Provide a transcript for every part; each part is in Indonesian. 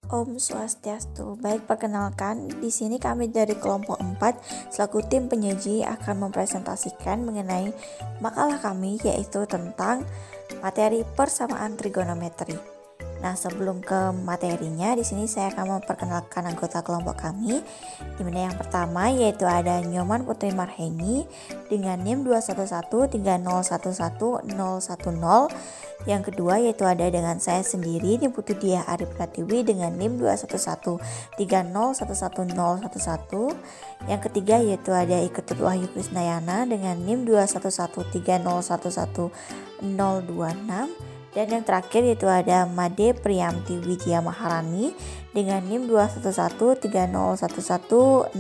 Om Swastiastu. Baik, perkenalkan, di sini kami dari kelompok 4 selaku tim penyaji akan mempresentasikan mengenai makalah kami, yaitu tentang materi persamaan trigonometri. Nah, sebelum ke materinya, di sini saya akan memperkenalkan anggota kelompok kami, di mana yang pertama yaitu ada Nyoman Putri Marheni dengan NIM 21130111010. Yang kedua yaitu ada dengan saya sendiri, Niputu Diah Arif Pratiwi dengan NIM 21130111011. Yang ketiga yaitu ada Iketut Wahyu Krisnayana dengan NIM 21130111026. Dan yang terakhir yaitu ada Made Priamti Wijaya Maharani dengan NIM 21130111035.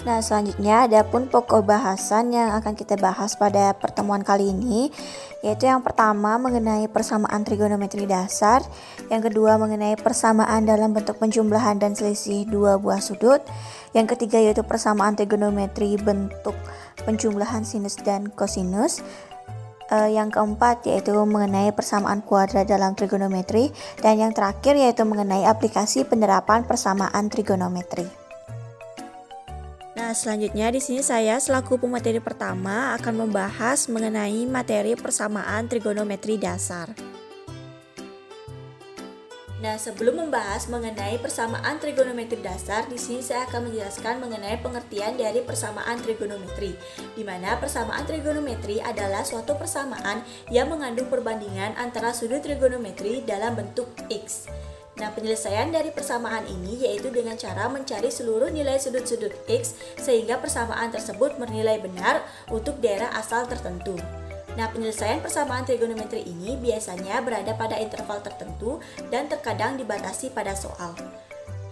Nah, selanjutnya ada pun pokok bahasan yang akan kita bahas pada pertemuan kali ini, yaitu yang pertama mengenai persamaan trigonometri dasar, yang kedua mengenai persamaan dalam bentuk penjumlahan dan selisih dua buah sudut, yang ketiga yaitu persamaan trigonometri bentuk penjumlahan sinus dan kosinus, yang keempat yaitu mengenai persamaan kuadrat dalam trigonometri, dan yang terakhir yaitu mengenai aplikasi penerapan persamaan trigonometri. Nah, selanjutnya di sini saya selaku pemateri pertama akan membahas mengenai materi persamaan trigonometri dasar. Nah, sebelum membahas mengenai persamaan trigonometri dasar, di sini saya akan menjelaskan mengenai pengertian dari persamaan trigonometri, di mana persamaan trigonometri adalah suatu persamaan yang mengandung perbandingan antara sudut trigonometri dalam bentuk X. Nah, penyelesaian dari persamaan ini yaitu dengan cara mencari seluruh nilai sudut-sudut X sehingga persamaan tersebut bernilai benar untuk daerah asal tertentu. Nah, penyelesaian persamaan trigonometri ini biasanya berada pada interval tertentu dan terkadang dibatasi pada soal.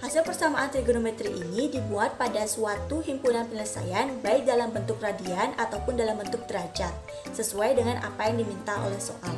Hasil persamaan trigonometri ini dibuat pada suatu himpunan penyelesaian baik dalam bentuk radian ataupun dalam bentuk derajat, sesuai dengan apa yang diminta oleh soal.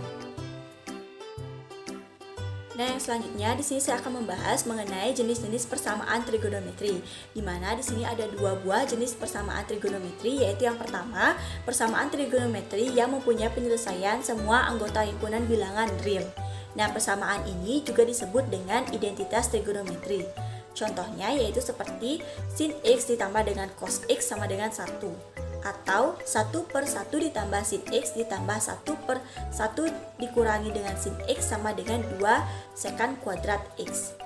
Nah, yang selanjutnya di sini saya akan membahas mengenai jenis-jenis persamaan trigonometri, di mana di sini ada dua buah jenis persamaan trigonometri, yaitu yang pertama, persamaan trigonometri yang mempunyai penyelesaian semua anggota himpunan bilangan real. Nah, persamaan ini juga disebut dengan identitas trigonometri. Contohnya yaitu seperti sin X ditambah dengan cos X sama dengan 1, atau 1/1 ditambah sin X ditambah 1/1 dikurangi dengan sin X sama dengan 2 sekant kuadrat X.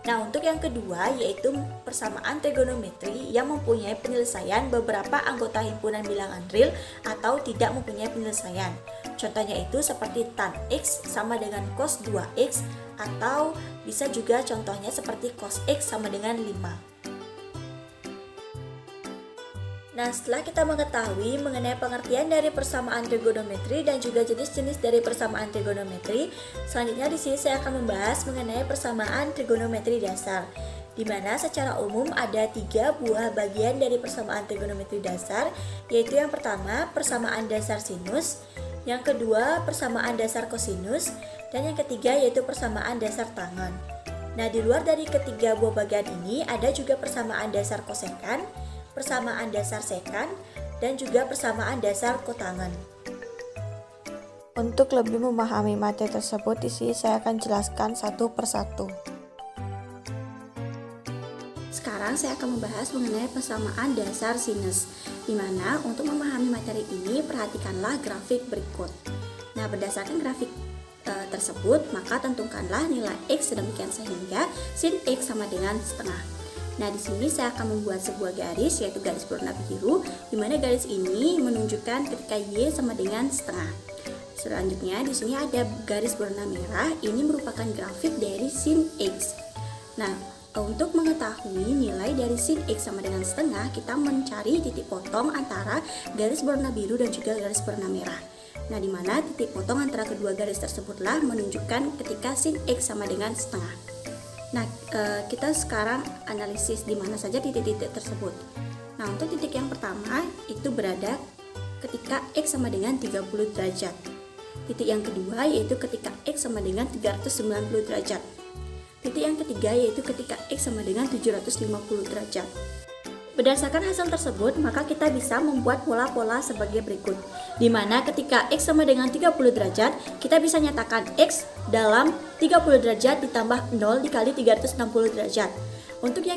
Nah, untuk yang kedua yaitu persamaan trigonometri yang mempunyai penyelesaian beberapa anggota himpunan bilangan real atau tidak mempunyai penyelesaian. Contohnya itu seperti tan X sama dengan cos 2X, atau bisa juga contohnya seperti cos X sama dengan 5. Nah, setelah kita mengetahui mengenai pengertian dari persamaan trigonometri dan juga jenis-jenis dari persamaan trigonometri, selanjutnya di sini saya akan membahas mengenai persamaan trigonometri dasar, di mana secara umum ada 3 buah bagian dari persamaan trigonometri dasar, yaitu yang pertama persamaan dasar sinus, yang kedua persamaan dasar kosinus, dan yang ketiga yaitu persamaan dasar tangen. Nah, di luar dari ketiga buah bagian ini ada juga persamaan dasar kosekan, persamaan dasar sekan, dan juga persamaan dasar kotangen. Untuk lebih memahami materi tersebut, di sini saya akan jelaskan satu persatu. Sekarang saya akan membahas mengenai persamaan dasar sinus, di mana untuk memahami materi ini perhatikanlah grafik berikut. Nah, berdasarkan grafik tersebut, maka tentukanlah nilai X sedemikian sehingga sin X sama dengan setengah. Nah, di sini saya akan membuat sebuah garis, yaitu garis berwarna biru, di mana garis ini menunjukkan ketika Y sama dengan setengah. Selanjutnya di sini ada garis berwarna merah, ini merupakan grafik dari sin X. Nah, untuk mengetahui nilai dari sin X sama dengan setengah, kita mencari titik potong antara garis berwarna biru dan juga garis berwarna merah. Nah, di mana titik potong antara kedua garis tersebutlah menunjukkan ketika sin X sama dengan setengah. Nah, kita sekarang analisis di mana saja titik-titik tersebut. Nah, untuk titik yang pertama itu berada ketika X sama dengan 30 derajat. Titik yang kedua yaitu ketika X sama dengan 390 derajat. Titik yang ketiga yaitu ketika X sama dengan 750 derajat. Berdasarkan hasil tersebut, maka kita bisa membuat pola-pola sebagai berikut, di mana ketika X sama dengan 30 derajat, kita bisa nyatakan X dalam 30 derajat ditambah 0 dikali 360 derajat. Untuk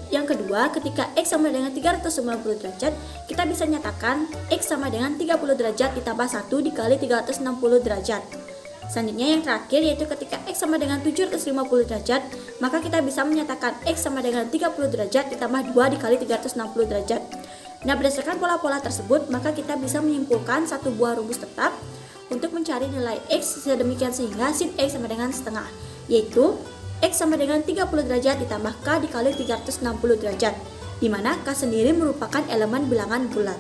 yang kedua, ketika X sama dengan 390 derajat, kita bisa nyatakan X sama dengan 30 derajat ditambah 1 dikali 360 derajat. Selanjutnya yang terakhir yaitu ketika X sama dengan 750 derajat, maka kita bisa menyatakan X sama dengan 30 derajat ditambah 2 dikali 360 derajat. Nah, berdasarkan pola-pola tersebut, maka kita bisa menyimpulkan satu buah rumus tetap untuk mencari nilai X sedemikian sehingga sin X sama dengan setengah, yaitu X sama dengan 30 derajat ditambah K dikali 360 derajat, di mana K sendiri merupakan elemen bilangan bulat.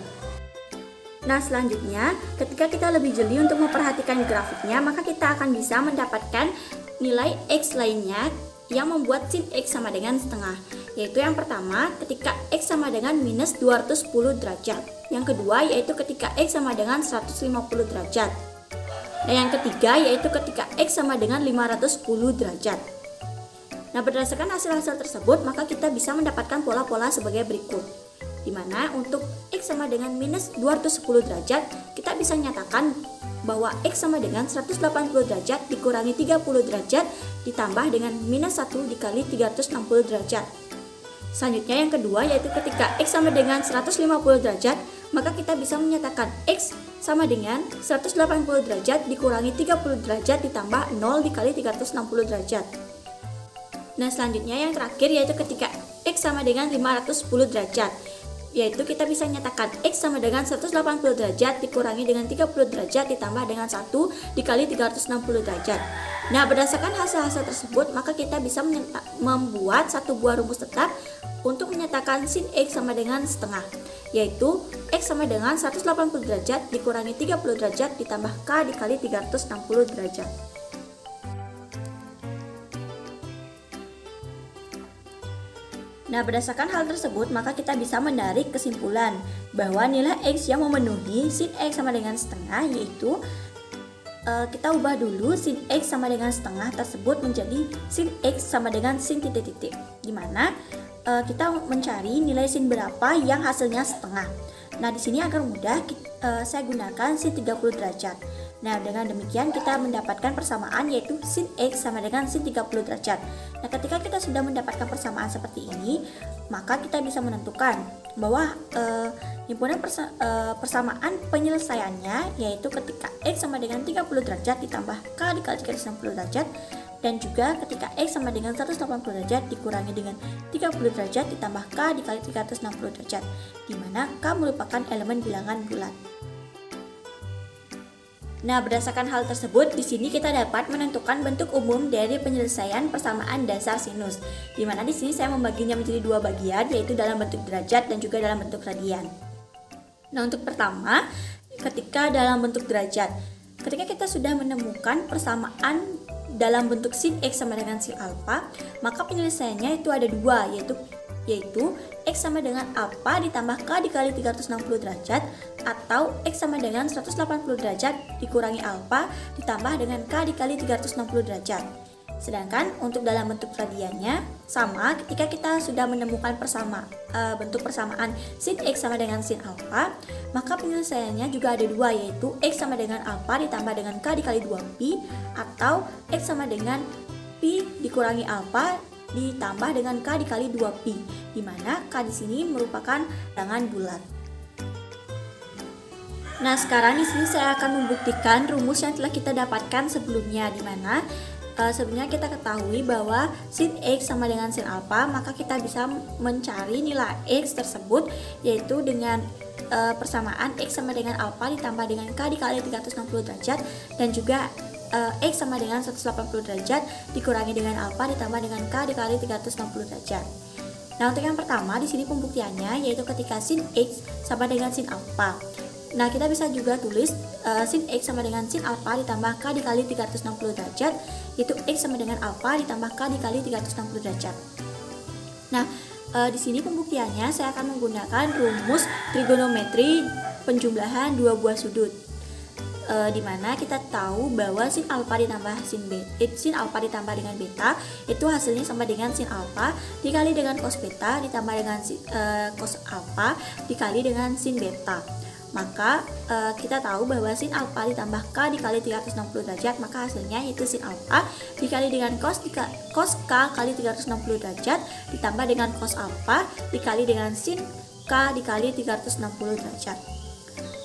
Nah, selanjutnya ketika kita lebih jeli untuk memperhatikan grafiknya, maka kita akan bisa mendapatkan nilai X lainnya yang membuat sin X sama dengan setengah, yaitu yang pertama ketika X sama dengan minus 210 derajat, yang kedua yaitu ketika X sama dengan 150 derajat, dan yang ketiga yaitu ketika X sama dengan 510 derajat. Nah, berdasarkan hasil-hasil tersebut, maka kita bisa mendapatkan pola-pola sebagai berikut, di mana untuk X sama dengan minus 210 derajat, kita bisa nyatakan bahwa X sama dengan 180 derajat dikurangi 30 derajat ditambah dengan minus 1 dikali 360 derajat. Selanjutnya yang kedua yaitu ketika X sama dengan 150 derajat, maka kita bisa menyatakan X sama dengan 180 derajat dikurangi 30 derajat ditambah 0 dikali 360 derajat. Nah, selanjutnya yang terakhir yaitu ketika X sama dengan 510 derajat, yaitu kita bisa nyatakan X sama dengan 180 derajat dikurangi dengan 30 derajat ditambah dengan 1 dikali 360 derajat. Nah, berdasarkan hasil-hasil tersebut, maka kita bisa membuat satu buah rumus tetap untuk menyatakan sin X sama dengan setengah, yaitu X sama dengan 180 derajat dikurangi 30 derajat ditambah K dikali 360 derajat. Nah, berdasarkan hal tersebut, maka kita bisa menarik kesimpulan bahwa nilai X yang memenuhi sin X sama dengan setengah, yaitu kita ubah dulu sin X sama dengan setengah tersebut menjadi sin X sama dengan sin titik-titik, dimana kita mencari nilai sin berapa yang hasilnya setengah. Nah, di sini agar mudah saya gunakan sin 30 derajat. Nah, dengan demikian kita mendapatkan persamaan yaitu sin X sama dengan sin 30 derajat. Nah, ketika kita sudah mendapatkan persamaan seperti ini, maka kita bisa menentukan bahwa himpunan persamaan penyelesaiannya yaitu ketika X sama dengan 30 derajat ditambah K dikali 360 derajat, dan juga ketika X sama dengan 180 derajat dikurangi dengan 30 derajat ditambah K dikali 360 derajat, di mana K merupakan elemen bilangan bulat. Nah, berdasarkan hal tersebut, di sini kita dapat menentukan bentuk umum dari penyelesaian persamaan dasar sinus, di mana di sini saya membaginya menjadi dua bagian, yaitu dalam bentuk derajat dan juga dalam bentuk radian. Nah, untuk pertama, ketika dalam bentuk derajat, ketika kita sudah menemukan persamaan dalam bentuk sin X sama dengan sin alfa, maka penyelesaiannya itu ada dua, yaitu X sama dengan alfa ditambah K dikali 360 derajat, atau X sama dengan 180 derajat dikurangi alfa ditambah dengan K dikali 360 derajat. Sedangkan untuk dalam bentuk radiannya sama, ketika kita sudah menemukan bentuk persamaan sin X sama dengan sin alfa, maka penyelesaiannya juga ada dua, yaitu X sama dengan alfa ditambah dengan K dikali 2pi, atau X sama dengan pi dikurangi alfa ditambah dengan K dikali 2pi, di mana K di sini merupakan bilangan bulat. Nah, sekarang di sini saya akan membuktikan rumus yang telah kita dapatkan sebelumnya, di mana sebenarnya kita ketahui bahwa sin X sama dengan sin alfa, maka kita bisa mencari nilai X tersebut yaitu dengan persamaan X sama dengan alfa ditambah dengan K dikali 360 derajat, dan juga X sama dengan 180 derajat dikurangi dengan alfa ditambah dengan K dikali 360 derajat. Nah, untuk yang pertama di sini pembuktiannya yaitu ketika sin X sama dengan sin alfa. Nah, kita bisa juga tulis sin X sama dengan sin alfa ditambah K dikali 360 derajat, yaitu X sama dengan alfa ditambah K dikali 360 derajat. Nah, di sini pembuktiannya saya akan menggunakan rumus trigonometri penjumlahan dua buah sudut, di mana kita tahu bahwa sin alfa ditambah sin alfa ditambah dengan beta itu hasilnya sama dengan sin alfa dikali dengan cos beta ditambah dengan cos alfa dikali dengan sin beta. maka kita tahu bahwa sin alfa ditambah K dikali 360 derajat, maka hasilnya yaitu sin alfa dikali dengan cos K kali 360 derajat ditambah dengan cos alfa dikali dengan sin K dikali 360 derajat.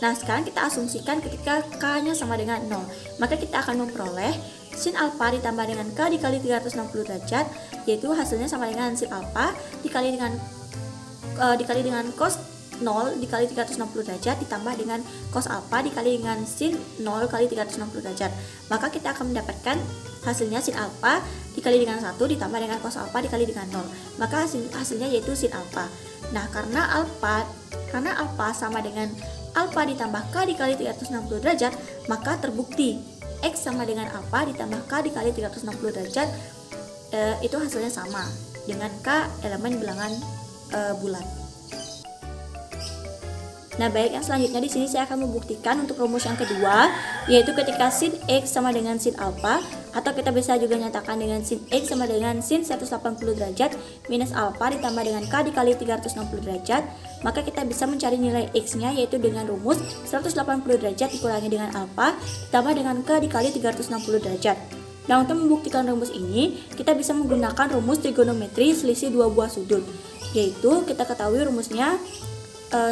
Nah, sekarang kita asumsikan ketika K-nya sama dengan 0, maka kita akan memperoleh sin alfa ditambah dengan K dikali 360 derajat, yaitu hasilnya sama dengan sin alfa dikali dengan cos 0 dikali 360 derajat ditambah dengan cos alfa dikali dengan sin 0 kali 360 derajat. Maka kita akan mendapatkan hasilnya sin alfa dikali dengan 1 ditambah dengan cos alfa dikali dengan 0. Maka hasilnya yaitu sin alfa. Nah, karena alfa sama dengan alfa ditambah K dikali 360 derajat, maka terbukti X sama dengan alfa ditambah K dikali 360 derajat itu hasilnya sama dengan K elemen bilangan bulat. Nah, baik, yang selanjutnya di sini saya akan membuktikan untuk rumus yang kedua, yaitu ketika sin X sama dengan sin alfa, atau kita bisa juga nyatakan dengan sin X sama dengan sin 180 derajat minus alfa ditambah dengan K dikali 360 derajat, maka kita bisa mencari nilai X-nya yaitu dengan rumus 180 derajat dikurangi dengan alfa ditambah dengan K dikali 360 derajat. Nah, untuk membuktikan rumus ini, kita bisa menggunakan rumus trigonometri selisih dua buah sudut, yaitu kita ketahui rumusnya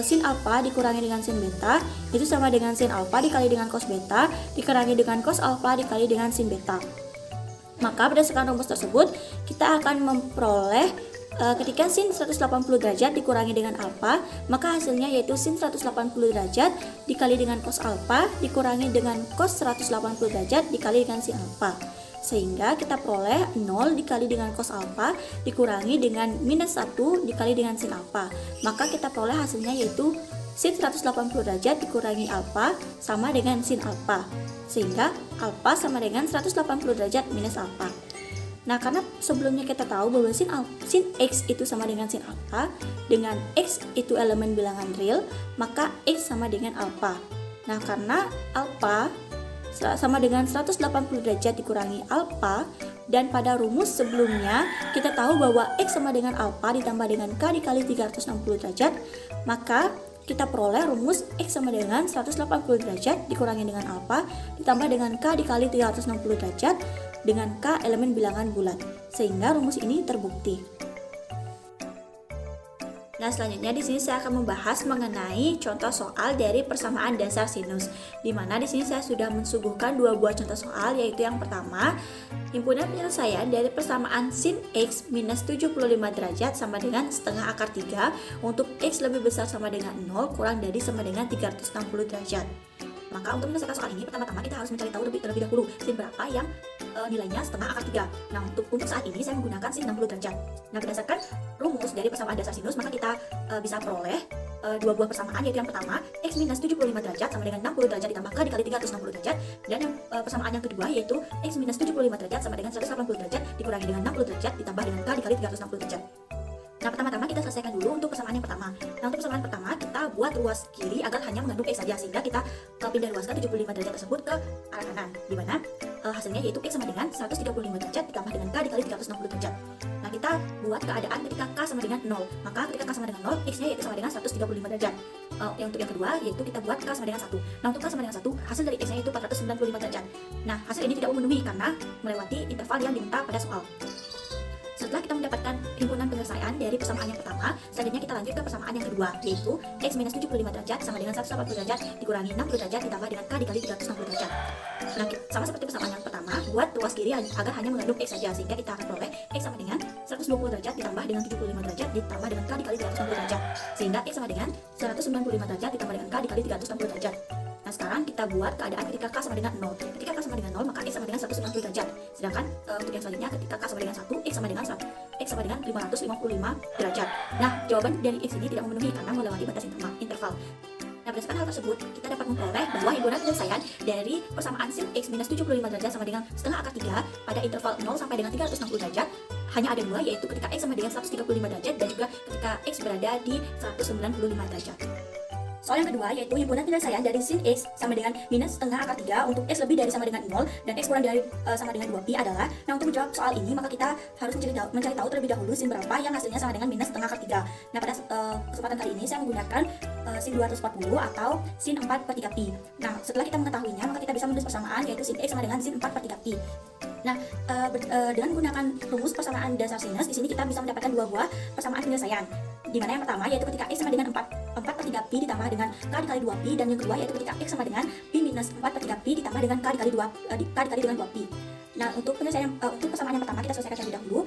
sin alfa dikurangi dengan sin beta itu sama dengan sin alfa dikali dengan cos beta dikurangi dengan cos alfa dikali dengan sin beta. Maka berdasarkan rumus tersebut kita akan memperoleh ketika sin 180 derajat dikurangi dengan alfa, maka hasilnya yaitu sin 180 derajat dikali dengan cos alfa dikurangi dengan cos 180 derajat dikali dengan sin alfa. Sehingga kita peroleh 0 dikali dengan cos alfa dikurangi dengan minus 1 dikali dengan sin alfa. Maka kita peroleh hasilnya yaitu sin 180 derajat dikurangi alfa sama dengan sin alfa. Sehingga alfa sama dengan 180 derajat minus alfa. Nah, karena sebelumnya kita tahu bahwa sin X itu sama dengan sin alfa, dengan X itu elemen bilangan real, maka X sama dengan alfa. Nah, karena alfa sama dengan 180 derajat dikurangi alfa, dan pada rumus sebelumnya kita tahu bahwa X sama dengan alfa ditambah dengan K dikali 360 derajat, maka kita peroleh rumus X sama dengan 180 derajat dikurangi dengan alfa ditambah dengan K dikali 360 derajat dengan K elemen bilangan bulat, sehingga rumus ini terbukti. Nah, selanjutnya di sini saya akan membahas mengenai contoh soal dari persamaan dasar sinus, di mana di sini saya sudah mensuguhkan dua buah contoh soal, yaitu yang pertama, himpunan penyelesaian dari persamaan sin X minus 75 derajat sama dengan setengah akar 3 untuk X lebih besar sama dengan 0 kurang dari sama dengan 360 derajat. Maka untuk menyelesaikan soal ini, pertama-tama kita harus mencari tahu terlebih dahulu sin berapa yang nilainya setengah akar 3. Nah, untuk saat ini saya menggunakan sin 60 derajat. Nah, berdasarkan rumus dari persamaan dasar sinus, maka kita bisa peroleh dua buah persamaan, yaitu yang pertama X minus 75 derajat sama dengan 60 derajat ditambah K dikali 360 derajat, dan yang persamaan yang kedua yaitu X minus 75 derajat sama dengan 180 derajat dikurangi dengan 60 derajat ditambah dengan K dikali 360 derajat. Nah, pertama-tama kita selesaikan dulu untuk persamaan yang pertama. Nah, untuk persamaan pertama kita buat ruas kiri agar hanya mengandung X saja, sehingga kita pindah ruaskan 75 derajat tersebut ke arah kanan, di mana hasilnya yaitu X sama dengan 135 derajat ditambah dengan K dikali 360 derajat. Nah, kita buat keadaan ketika K sama dengan 0. Maka ketika K sama dengan 0, X-nya yaitu sama dengan 135 derajat. Yang untuk yang kedua yaitu kita buat K sama dengan 1. Nah, untuk K sama dengan 1, hasil dari X-nya yaitu 495 derajat. Nah, hasil ini tidak memenuhi karena melewati interval yang diminta pada soal. Setelah kita mendapatkan himpunan penyelesaian dari persamaan yang pertama, selanjutnya kita lanjut ke persamaan yang kedua, yaitu X minus 75 derajat sama dengan 180 derajat dikurangi 60 derajat ditambah dengan K dikali 360 derajat. Nah, sama seperti persamaan yang pertama, buat ruas kiri agar hanya mengandung X saja, sehingga kita akan peroleh X sama dengan 120 derajat ditambah dengan 75 derajat ditambah dengan K dikali 360 derajat, sehingga X sama dengan 195 derajat ditambah dengan K dikali 360 derajat. Nah, sekarang kita buat keadaan ketika K sama dengan 0. Ketika K sama dengan 0, maka X sama dengan 190 derajat. Sedangkan untuk yang selanjutnya ketika K sama dengan 1, X sama dengan 555 derajat. Nah, jawaban dari X ini tidak memenuhi karena melewati batas interval. Nah, berdasarkan hal tersebut, kita dapat memperoleh bahwa himpunan penyelesaian dari persamaan sin X minus 75 derajat sama dengan setengah akar 3 pada interval 0 sampai dengan 360 derajat hanya ada dua, yaitu ketika X sama dengan 135 derajat dan juga ketika X berada di 195 derajat. Soal yang kedua yaitu himpunan penyelesaian dari sin X sama dengan minus setengah akar 3 untuk X lebih dari sama dengan 0 dan X kurang dari sama dengan 2pi adalah. Nah, untuk menjawab soal ini maka kita harus mencari tahu terlebih dahulu sin berapa yang hasilnya sama dengan minus setengah akar 3. Nah, pada kesempatan kali ini saya menggunakan sin 240 atau sin 4/3pi. Nah, setelah kita mengetahuinya maka kita bisa menulis persamaan yaitu sin X sama dengan sin 4/3pi. Nah, dengan menggunakan rumus persamaan dasar sinus, di sini kita bisa mendapatkan dua buah persamaan penyelesaian. Di mana yang pertama yaitu ketika X sama dengan 4/3pi ditambah dengan K dikali 2pi, dan yang kedua yaitu ketika X sama dengan pi minus 4/3pi ditambah dengan K dikali dengan 2pi. Nah, untuk persamaan yang pertama kita selesaikan terlebih dahulu,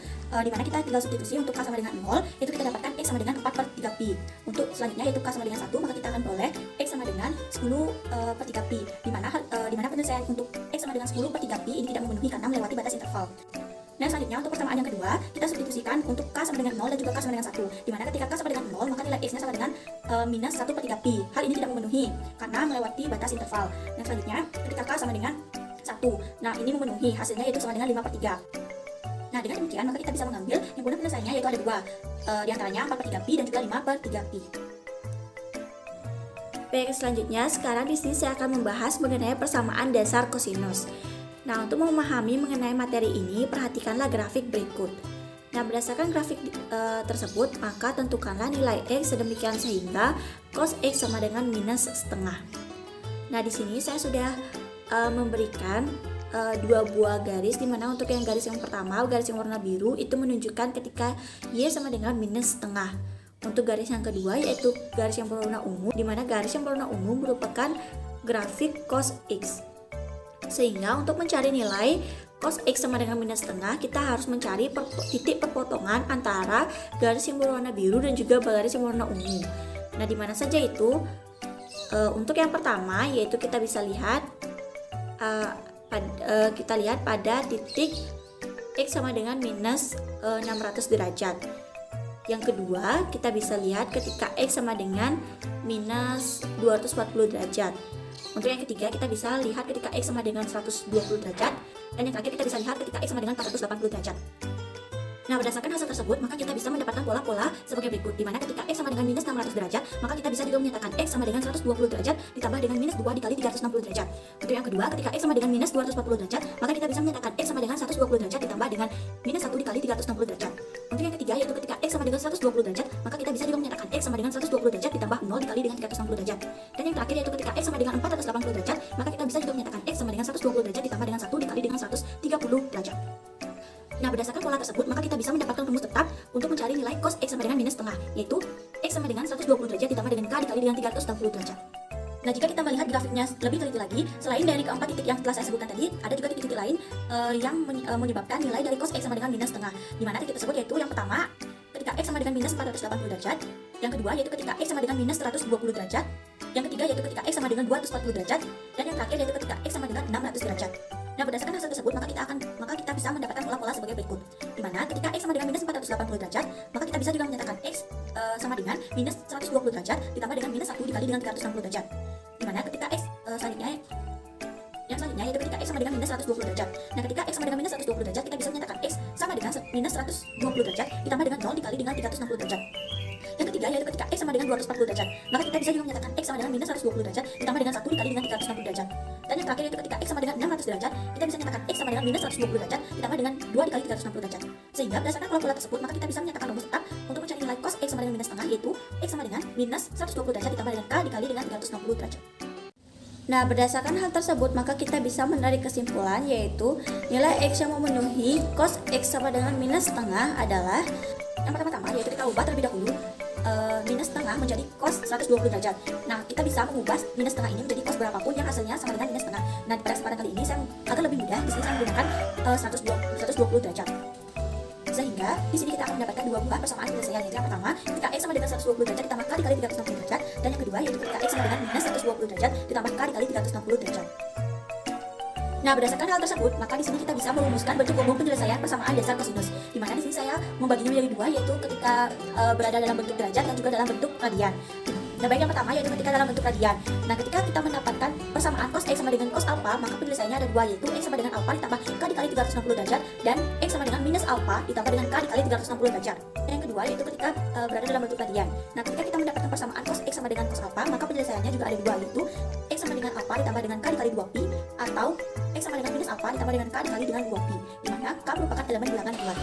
di mana kita tinggal substitusi untuk K sama dengan 0, itu kita dapatkan X sama dengan 4/3pi. Untuk selanjutnya yaitu K sama dengan 1, maka kita akan peroleh X sama dengan 10/3pi, di mana penyelesaian untuk X sama dengan 10/3pi ini tidak memenuhi karena melewati batas interval. Nah, selanjutnya untuk persamaan yang kedua, kita substitusikan untuk K sama dengan 0 dan juga K sama dengan 1, di mana ketika K sama dengan 0, maka nilai X-nya sama dengan minus 1/3pi. Hal ini tidak memenuhi karena melewati batas interval. Nah, selanjutnya ketika K sama dengan 1, nah ini memenuhi, hasilnya yaitu sama dengan 5/3. Nah, dengan demikian maka kita bisa mengambil himpunan penyelesaiannya yaitu ada dua, di antaranya 4/3pi dan juga 5/3pi. Baik, selanjutnya sekarang di sini saya akan membahas mengenai persamaan dasar kosinus. Nah, untuk memahami mengenai materi ini, perhatikanlah grafik berikut. Nah, berdasarkan grafik tersebut, maka tentukanlah nilai X sedemikian sehingga cos X sama dengan minus setengah. Nah, di sini saya sudah memberikan dua buah garis, di mana untuk yang garis yang pertama, garis yang warna biru, itu menunjukkan ketika Y sama dengan minus setengah. Untuk garis yang kedua, yaitu garis yang berwarna ungu, di mana garis yang berwarna ungu merupakan grafik cos X. Sehingga untuk mencari nilai cos X sama dengan minus setengah, kita harus mencari titik perpotongan antara garis yang berwarna biru dan juga garis yang berwarna ungu. Nah, di mana saja itu? Untuk yang pertama, yaitu kita bisa lihat pada titik X sama dengan minus 600 derajat. Yang kedua, kita bisa lihat ketika X sama dengan minus 240 derajat. Untuk yang ketiga, kita bisa lihat ketika X sama dengan 120 derajat. Dan yang terakhir, kita bisa lihat ketika X sama dengan 480 derajat. Nah, berdasarkan hasil tersebut, maka kita bisa mendapatkan pola-pola sebagai berikut, di mana ketika X sama dengan minus 600 derajat, maka kita bisa juga menyatakan X sama dengan 120 derajat ditambah dengan minus 2 dikali 360 derajat. Untuk yang kedua, ketika X sama dengan minus 240 derajat, maka kita bisa menyatakan X sama dengan 120 derajat ditambah dengan minus 1 dikali 360 derajat. Untuk yang ketiga, yaitu ketika X sama dengan 120 derajat, maka kita bisa juga menyatakan X sama dengan 120 derajat ditambah 0 dikali dengan 360 derajat. Dan yang terakhir, yaitu ketika X sama dengan 480 derajat, maka kita bisa juga menyatakan X sama dengan 120 derajat ditambah dengan 1 dikali dengan 130 derajat. Nah, berdasarkan pola tersebut, maka kita bisa mendapatkan rumus tetap untuk mencari nilai cos X sama dengan minus setengah, yaitu X sama dengan 120 derajat ditambah dengan K dikali dengan 360 derajat. Nah, jika kita melihat grafiknya lebih teliti lagi, selain dari keempat titik yang telah saya sebutkan tadi, ada juga titik-titik lain yang menyebabkan nilai dari cos X sama dengan minus setengah. Di mana titik tersebut yaitu yang pertama, ketika X sama dengan minus 480 derajat, yang kedua yaitu ketika X sama dengan minus 120 derajat, yang ketiga yaitu ketika X sama dengan 240 derajat, dan yang terakhir yaitu ketika X sama dengan 600 derajat. Nah, berdasarkan hasil tersebut, maka kita bisa mendapatkan pola-pola sebagai berikut. Di mana ketika X sama dengan minus 480 derajat, maka kita bisa juga menyatakan X sama dengan minus 120 derajat ditambah dengan minus 1 dikali dengan 360 derajat. Di mana ketika X selanjutnya yaitu ketika X sama dengan minus 120 derajat. Nah, ketika X sama dengan minus 120 derajat, kita bisa menyatakan X sama dengan minus 120 derajat ditambah dengan 0 dikali dengan 360 derajat. Yang ketiga yaitu ketika X sama dengan 240 derajat, maka kita bisa juga menyatakan X sama dengan minus 120 derajat ditambah dengan 1 dikali dengan 360 derajat. Dan yang terakhir yaitu ketika X sama dengan 600 derajat, kita bisa menyatakan X sama dengan minus 120 derajat ditambah dengan 2 dikali 360 derajat. Sehingga berdasarkan pola-pola tersebut, maka kita bisa menyatakan rumus tetap untuk mencari nilai cos X sama dengan minus setengah, yaitu X sama dengan minus 120 derajat ditambah dengan K dikali dengan 360 derajat. Nah, berdasarkan hal tersebut, maka kita bisa menarik kesimpulan, yaitu nilai X yang memenuhi cos X sama dengan minus setengah adalah yang pertama-tama, yaitu kita ubah terlebih dahulu minus setengah menjadi cos 120 derajat. Nah, kita bisa mengubah minus setengah ini menjadi cos berapapun yang hasilnya sama dengan minus setengah. Nah, pada kesempatan kali ini saya agar lebih mudah, di sini saya menggunakan 120 derajat. Sehingga di sini kita akan mendapatkan dua buah persamaan penyelesaian, yaitu yang pertama ketika X sama dengan 120 derajat ditambah K dikali 360 derajat, dan yang kedua yaitu ketika X sama dengan minus 120 derajat ditambah K dikali 360 derajat. Nah, berdasarkan hal tersebut, maka di sini kita bisa merumuskan bentuk umum penyelesaian persamaan dasar kosinus. Di mana di sini saya membaginya menjadi dua, yaitu ketika berada dalam bentuk derajat dan juga dalam bentuk radian. Nah, baik yang pertama yaitu ketika dalam bentuk radian. Nah, ketika kita mendapatkan persamaan cos X sama dengan cos alpha, maka penyelesaiannya ada dua, yaitu X sama dengan alpha ditambah K dikali 360 derajat dan X sama dengan minus alpha ditambah dengan K dikali 360 derajat. Yang kedua yaitu ketika berada dalam bentuk radian. Nah, ketika kita mendapatkan persamaan cos X sama dengan cos alpha, maka penyelesaiannya juga ada dua, yaitu X sama dengan alpha ditambah dengan K dikali 2pi atau X sama dengan minus alpha ditambah dengan K dikali dengan 2pi, di mana K merupakan elemen bilangan bulat.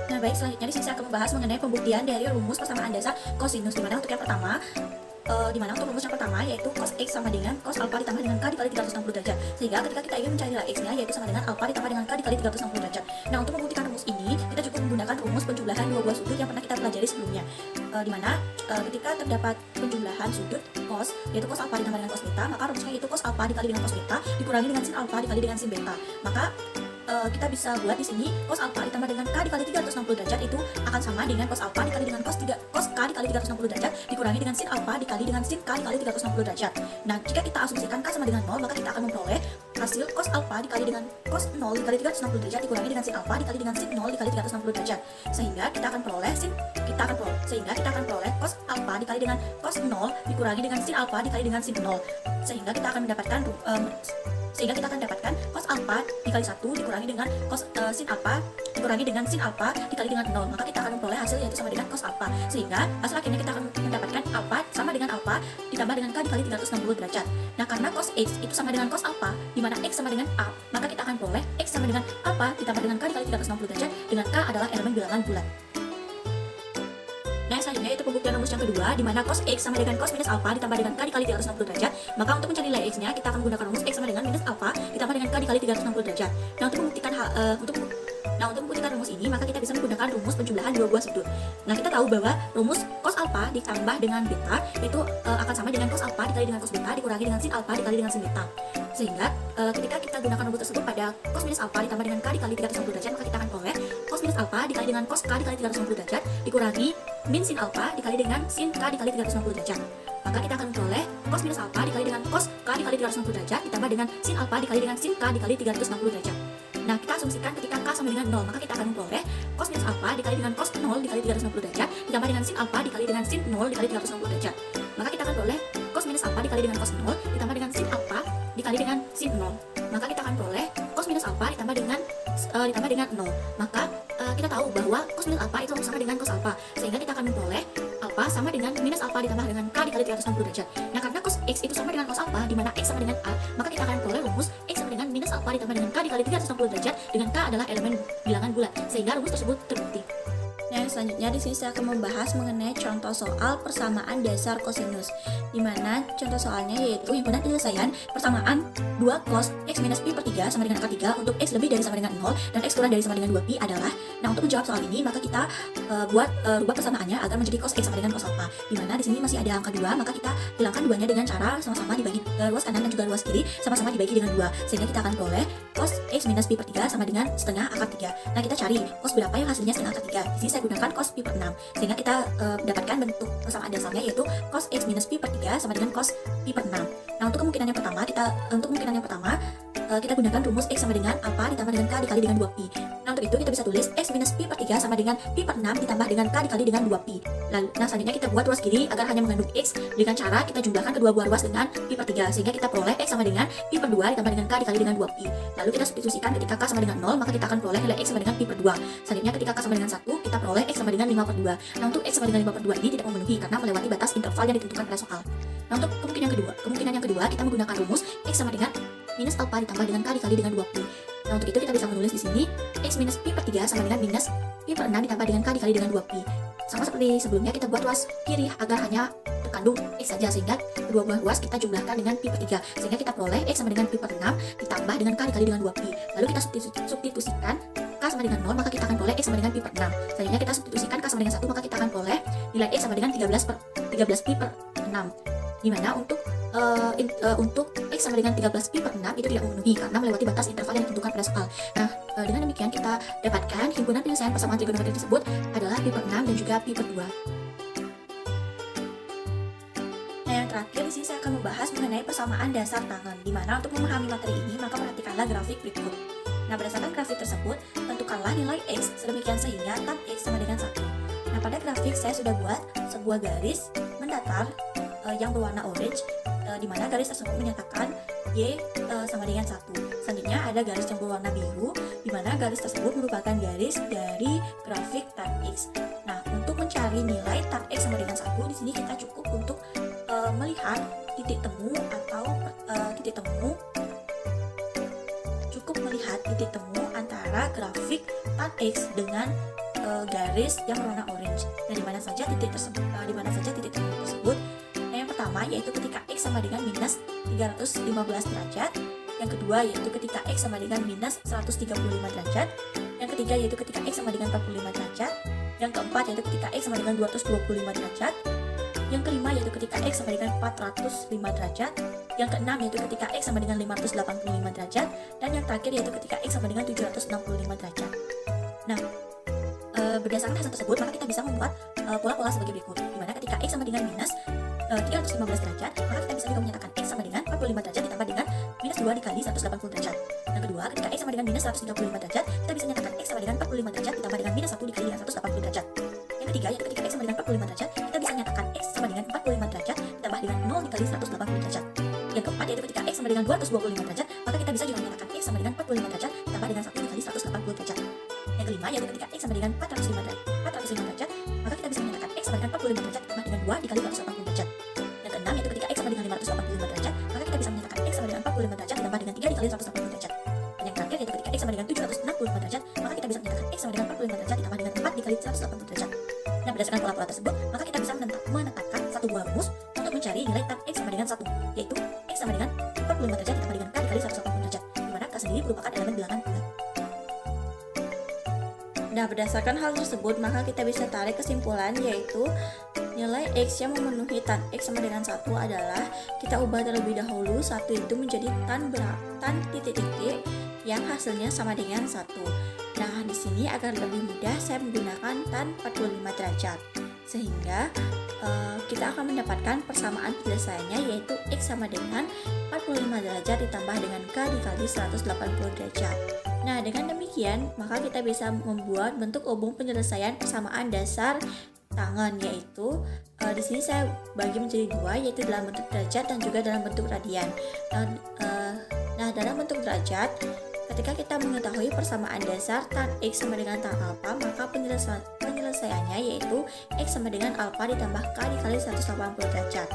Nah, baik, selanjutnya di sini saya akan membahas mengenai pembuktian dari rumus persamaan dasar kosinus, di mana untuk yang pertama untuk rumus yang pertama yaitu cos X sama dengan cos alpha ditambah dengan K dikali 360 derajat. Sehingga ketika kita ingin mencari nilai X-nya yaitu sama dengan alpha ditambah dengan K dikali 360 derajat. Nah, untuk membuktikan rumus ini kita cukup menggunakan rumus penjumlahan dua buah sudut yang pernah kita pelajari sebelumnya. Di mana ketika terdapat penjumlahan sudut cos yaitu cos alpha ditambah dengan cos beta, maka rumusnya yaitu cos alpha dikali dengan cos beta dikurangi dengan sin alpha dikali dengan sin beta. Maka kita bisa buat di sini cos alpha ditambah dengan K dikali 360 derajat itu akan sama dengan cos alpha dikali dengan cos K dikali 360 derajat dikurangi dengan sin alpha dikali dengan sin K dikali 360 derajat. Nah, jika kita asumsikan K sama dengan 0, maka kita akan memperoleh hasil cos alpha dikali dengan cos 0 dikali 360 derajat dikurangi dengan sin alpha dikali dengan sin 0 dikali 360 derajat. Sehingga kita akan peroleh cos alpha dikali dengan cos 0 dikurangi dengan sin alpha dikali dengan sin 0. Sehingga kita akan mendapatkan cos alpha dikali 1 dikurangi dengan cos sin alpha dikurangi dengan sin alpha dikali dengan 0. Maka kita akan memperoleh hasil yaitu sama dengan cos alpha. Sehingga hasil akhirnya kita akan mendapatkan alpha sama dengan alpha ditambah dengan K dikali 360 derajat. Nah, karena cos X itu sama dengan cos alpha, di mana X sama dengan A, maka kita akan peroleh X sama dengan alpha ditambah dengan K dikali 360 derajat dengan K adalah elemen bilangan bulat. Nah, selanjutnya itu pembuktian rumus yang kedua, di mana cos X sama dengan cos minus alpha ditambah dengan K dikali 360 derajat. Maka untuk mencari nilai X-nya kita akan menggunakan rumus X sama dengan minus alpha ditambah dengan K dikali 360 derajat. Nah, untuk membuktikan rumus ini, maka kita bisa menggunakan rumus penjumlahan dua buah sudut. Nah, kita tahu bahwa rumus cos alpha ditambah dengan beta itu akan sama dengan cos alpha dikali dengan cos beta dikurangi dengan sin alpha dikali dengan sin beta. Sehingga ketika kita gunakan rumus tersebut pada cos minus alpha ditambah dengan K dikali 360 derajat, maka kita akan peroleh cos minus alpha dikali dengan cos K dikali 360 derajat dikurangi min sin alpha dikali dengan sin K dikali 360 derajat. Maka kita akan memperoleh cos minus alpha dikali dengan cos K dikali 360 derajat ditambah dengan sin alpha dikali dengan sin K dikali 360 derajat. Nah, kita asumsikan ketika K sama dengan 0, maka kita akan memperoleh cos minus alpha dikali dengan cos 0 dikali 360 derajat ditambah dengan sin alpha dikali dengan sin 0 dikali 360 derajat. Maka kita akan peroleh cos minus alpha dikali dengan cos 0 ditambah dengan sin alpha dikali dengan sin 0. Maka kita akan peroleh cos minus alpha ditambah dengan 0. Maka kita tahu bahwa cos minus alpha itu sama dengan cos alpha, sehingga kita akan memperoleh alpha sama dengan minus alpha ditambah dengan K dikali 360 derajat. Nah, karena cos X itu sama dengan cos alpha, di mana X sama dengan A, maka kita akan memperoleh rumus X sama dengan minus alpha ditambah dengan K dikali 360 derajat dengan K adalah elemen bilangan bulat, sehingga rumus tersebut terbukti. Nah, selanjutnya di sini saya akan membahas mengenai contoh soal persamaan dasar kosinus, di mana contoh soalnya yaitu himpunan penyelesaian persamaan 2 cos X minus pi per 3 sama dengan angka 3 untuk X lebih dari sama dengan 0 dan X kurang dari sama dengan 2pi adalah. Nah, untuk menjawab soal ini maka kita rubah persamaannya agar menjadi cos X sama dengan cos alpha, di mana di sini masih ada angka 2, maka kita hilangkan duanya dengan cara sama-sama dibagi ruas kanan dan juga ruas kiri sama-sama dibagi dengan 2, sehingga kita akan peroleh cos X minus pi per 3 sama dengan setengah akar 3. Nah, kita cari cos berapa yang hasilnya setengah akar 3. Di sini saya gunakan cos pi per 6, sehingga kita dapatkan bentuk persamaan dasarnya yaitu cos X minus pi per 3 sama dengan cos pi per 6. Nah, untuk kemungkinan yang pertama kita gunakan rumus X sama dengan alpha ditambah dengan K dikali dengan 2pi. Nah, untuk itu kita bisa tulis X minus pi per 3 sama dengan pi per 6 ditambah dengan K dikali dengan 2pi. Lalu, selanjutnya kita buat ruas kiri agar hanya mengandung X dengan cara kita jumlahkan kedua buah ruas dengan pi per 3, sehingga kita peroleh X sama dengan pi per 2 ditambah dengan K dikali dengan 2pi. Lalu kita substitusikan ketika K sama dengan 0, maka kita akan peroleh nilai X sama dengan pi per 2. Selanjutnya ketika K sama dengan 1, kita peroleh X sama dengan 5 per 2. Nah, untuk X sama dengan 5 per 2 ini tidak memenuhi karena melewati batas interval yang ditentukan pada soal. Nah, untuk kemungkinan yang kedua kita menggunakan rumus X sama dengan minus alpha ditambah dengan K dikali dengan 2pi. Nah, untuk itu kita bisa menulis di sini X minus pi per 3 sama dengan minus pi per 6 ditambah dengan K dikali dengan 2pi. Sama seperti sebelumnya, kita buat ruas kiri agar hanya terkandung X saja, sehingga kedua buah ruas kita jumlahkan dengan pi per 3, sehingga kita peroleh X sama dengan pi per 6 ditambah dengan K dikali dengan 2pi. Lalu kita substitusikan K sama dengan 0, maka kita akan peroleh X sama dengan pi per 6. Selanjutnya kita substitusikan K sama dengan 1, maka kita akan peroleh nilai X sama dengan 13 pi per 6. Dimana untuk X sama dengan 13 pi per 6 itu tidak memenuhi karena melewati batas interval yang ditentukan pada soal. Nah, dengan demikian kita dapatkan himpunan penyelesaian persamaan trigonometri tersebut adalah pi per 6 dan juga pi per 2. Nah, yang terakhir di sini saya akan membahas mengenai persamaan dasar tangen, di mana untuk memahami materi ini maka perhatikanlah grafik berikut. Nah, berdasarkan grafik tersebut, tentukanlah nilai X sedemikian sehingga tan X sama dengan 1. Nah, pada grafik saya sudah buat sebuah garis mendatar yang berwarna orange, di mana garis tersebut menyatakan Y sama dengan 1. Selanjutnya ada garis yang berwarna biru, di mana garis tersebut merupakan garis dari grafik tan X. Nah, untuk mencari nilai tan X sama dengan 1, di sini kita cukup untuk melihat titik temu antara grafik tan X dengan garis yang berwarna orange. Nah, di mana saja titik temu tersebut? Nah, yang pertama yaitu ketika X sama dengan minus 315 derajat. Yang kedua yaitu ketika X sama dengan minus 135 derajat. Yang ketiga yaitu ketika X sama dengan 45 derajat. Yang keempat yaitu ketika X sama dengan 225 derajat. Yang kelima yaitu ketika X sama dengan 405 derajat. Yang keenam yaitu ketika X sama dengan 585 derajat. Dan yang terakhir yaitu ketika X sama dengan 765 derajat. Nah, berdasarkan hasil tersebut, maka kita bisa membuat pola-pola sebagai berikut. Dimana ketika X sama dengan minus 315 derajat, maka kita bisa juga menyatakan X sama dengan 45 derajat ditambah dengan minus 2 dikali 180 derajat. Yang kedua, ketika X sama dengan minus 135 derajat, kita bisa menyatakan X sama dengan 45 derajat ditambah dengan minus 1 dikali dengan 180 derajat. Yang ketiga, yaitu ketika X sama dengan 45 derajat, kita bisa menyatakan X sama dengan 45 derajat ditambah dengan 0 dikali 180 derajat. Yang keempat, yaitu ketika X sama dengan 225 derajat, maka kita bisa juga menyatakan X sama dengan 45 derajat ditambah dengan 1 dikali 180 derajat. Yang kelima, yaitu ketika X sama dengan 405 derajat, maka kita bisa menyatakan X sama dengan 45 derajat ditambah dengan 2 dikali 180 derajat. Yang keenam, yaitu ketika X sama dengan 585 derajat, maka kita bisa menyatakan X sama dengan 45 derajat ditambah dengan 3 dikali 180 derajat. Dan yang terakhir, yaitu ketika X sama dengan 765 derajat, maka kita bisa menyatakan X sama dengan 45 derajat ditambah dengan 4 dikali 180 derajat. Nah, berdasarkan pola-pola tersebut, maka kita bisa menetapkan satu buah rumus untuk mencari nilai tan X sama dengan 1, yaitu X sama dengan 45 derajat ditambah dengan K dikali 180 derajat, di mana K sendiri merupakan elemen bilangan bulat. Nah, berdasarkan hal tersebut, maka kita bisa tarik kesimpulan, yaitu nilai X yang memenuhi tan X sama dengan 1 adalah kita ubah terlebih dahulu 1 itu menjadi tan titik-titik yang hasilnya sama dengan 1. Nah, di sini agar lebih mudah saya menggunakan tan 45 derajat. Sehingga kita akan mendapatkan persamaan penyelesaiannya, yaitu X sama dengan 45 derajat ditambah dengan K dikali 180 derajat. Nah, dengan demikian, maka kita bisa membuat bentuk obong penyelesaian persamaan dasar tangan, yaitu di sini saya bagi menjadi dua, yaitu dalam bentuk derajat dan juga dalam bentuk radian. Nah, dalam bentuk derajat, ketika kita mengetahui persamaan dasar tan X sama dengan tan alfa, maka penyelesaiannya yaitu X sama dengan alfa ditambah K dikali 180 derajat.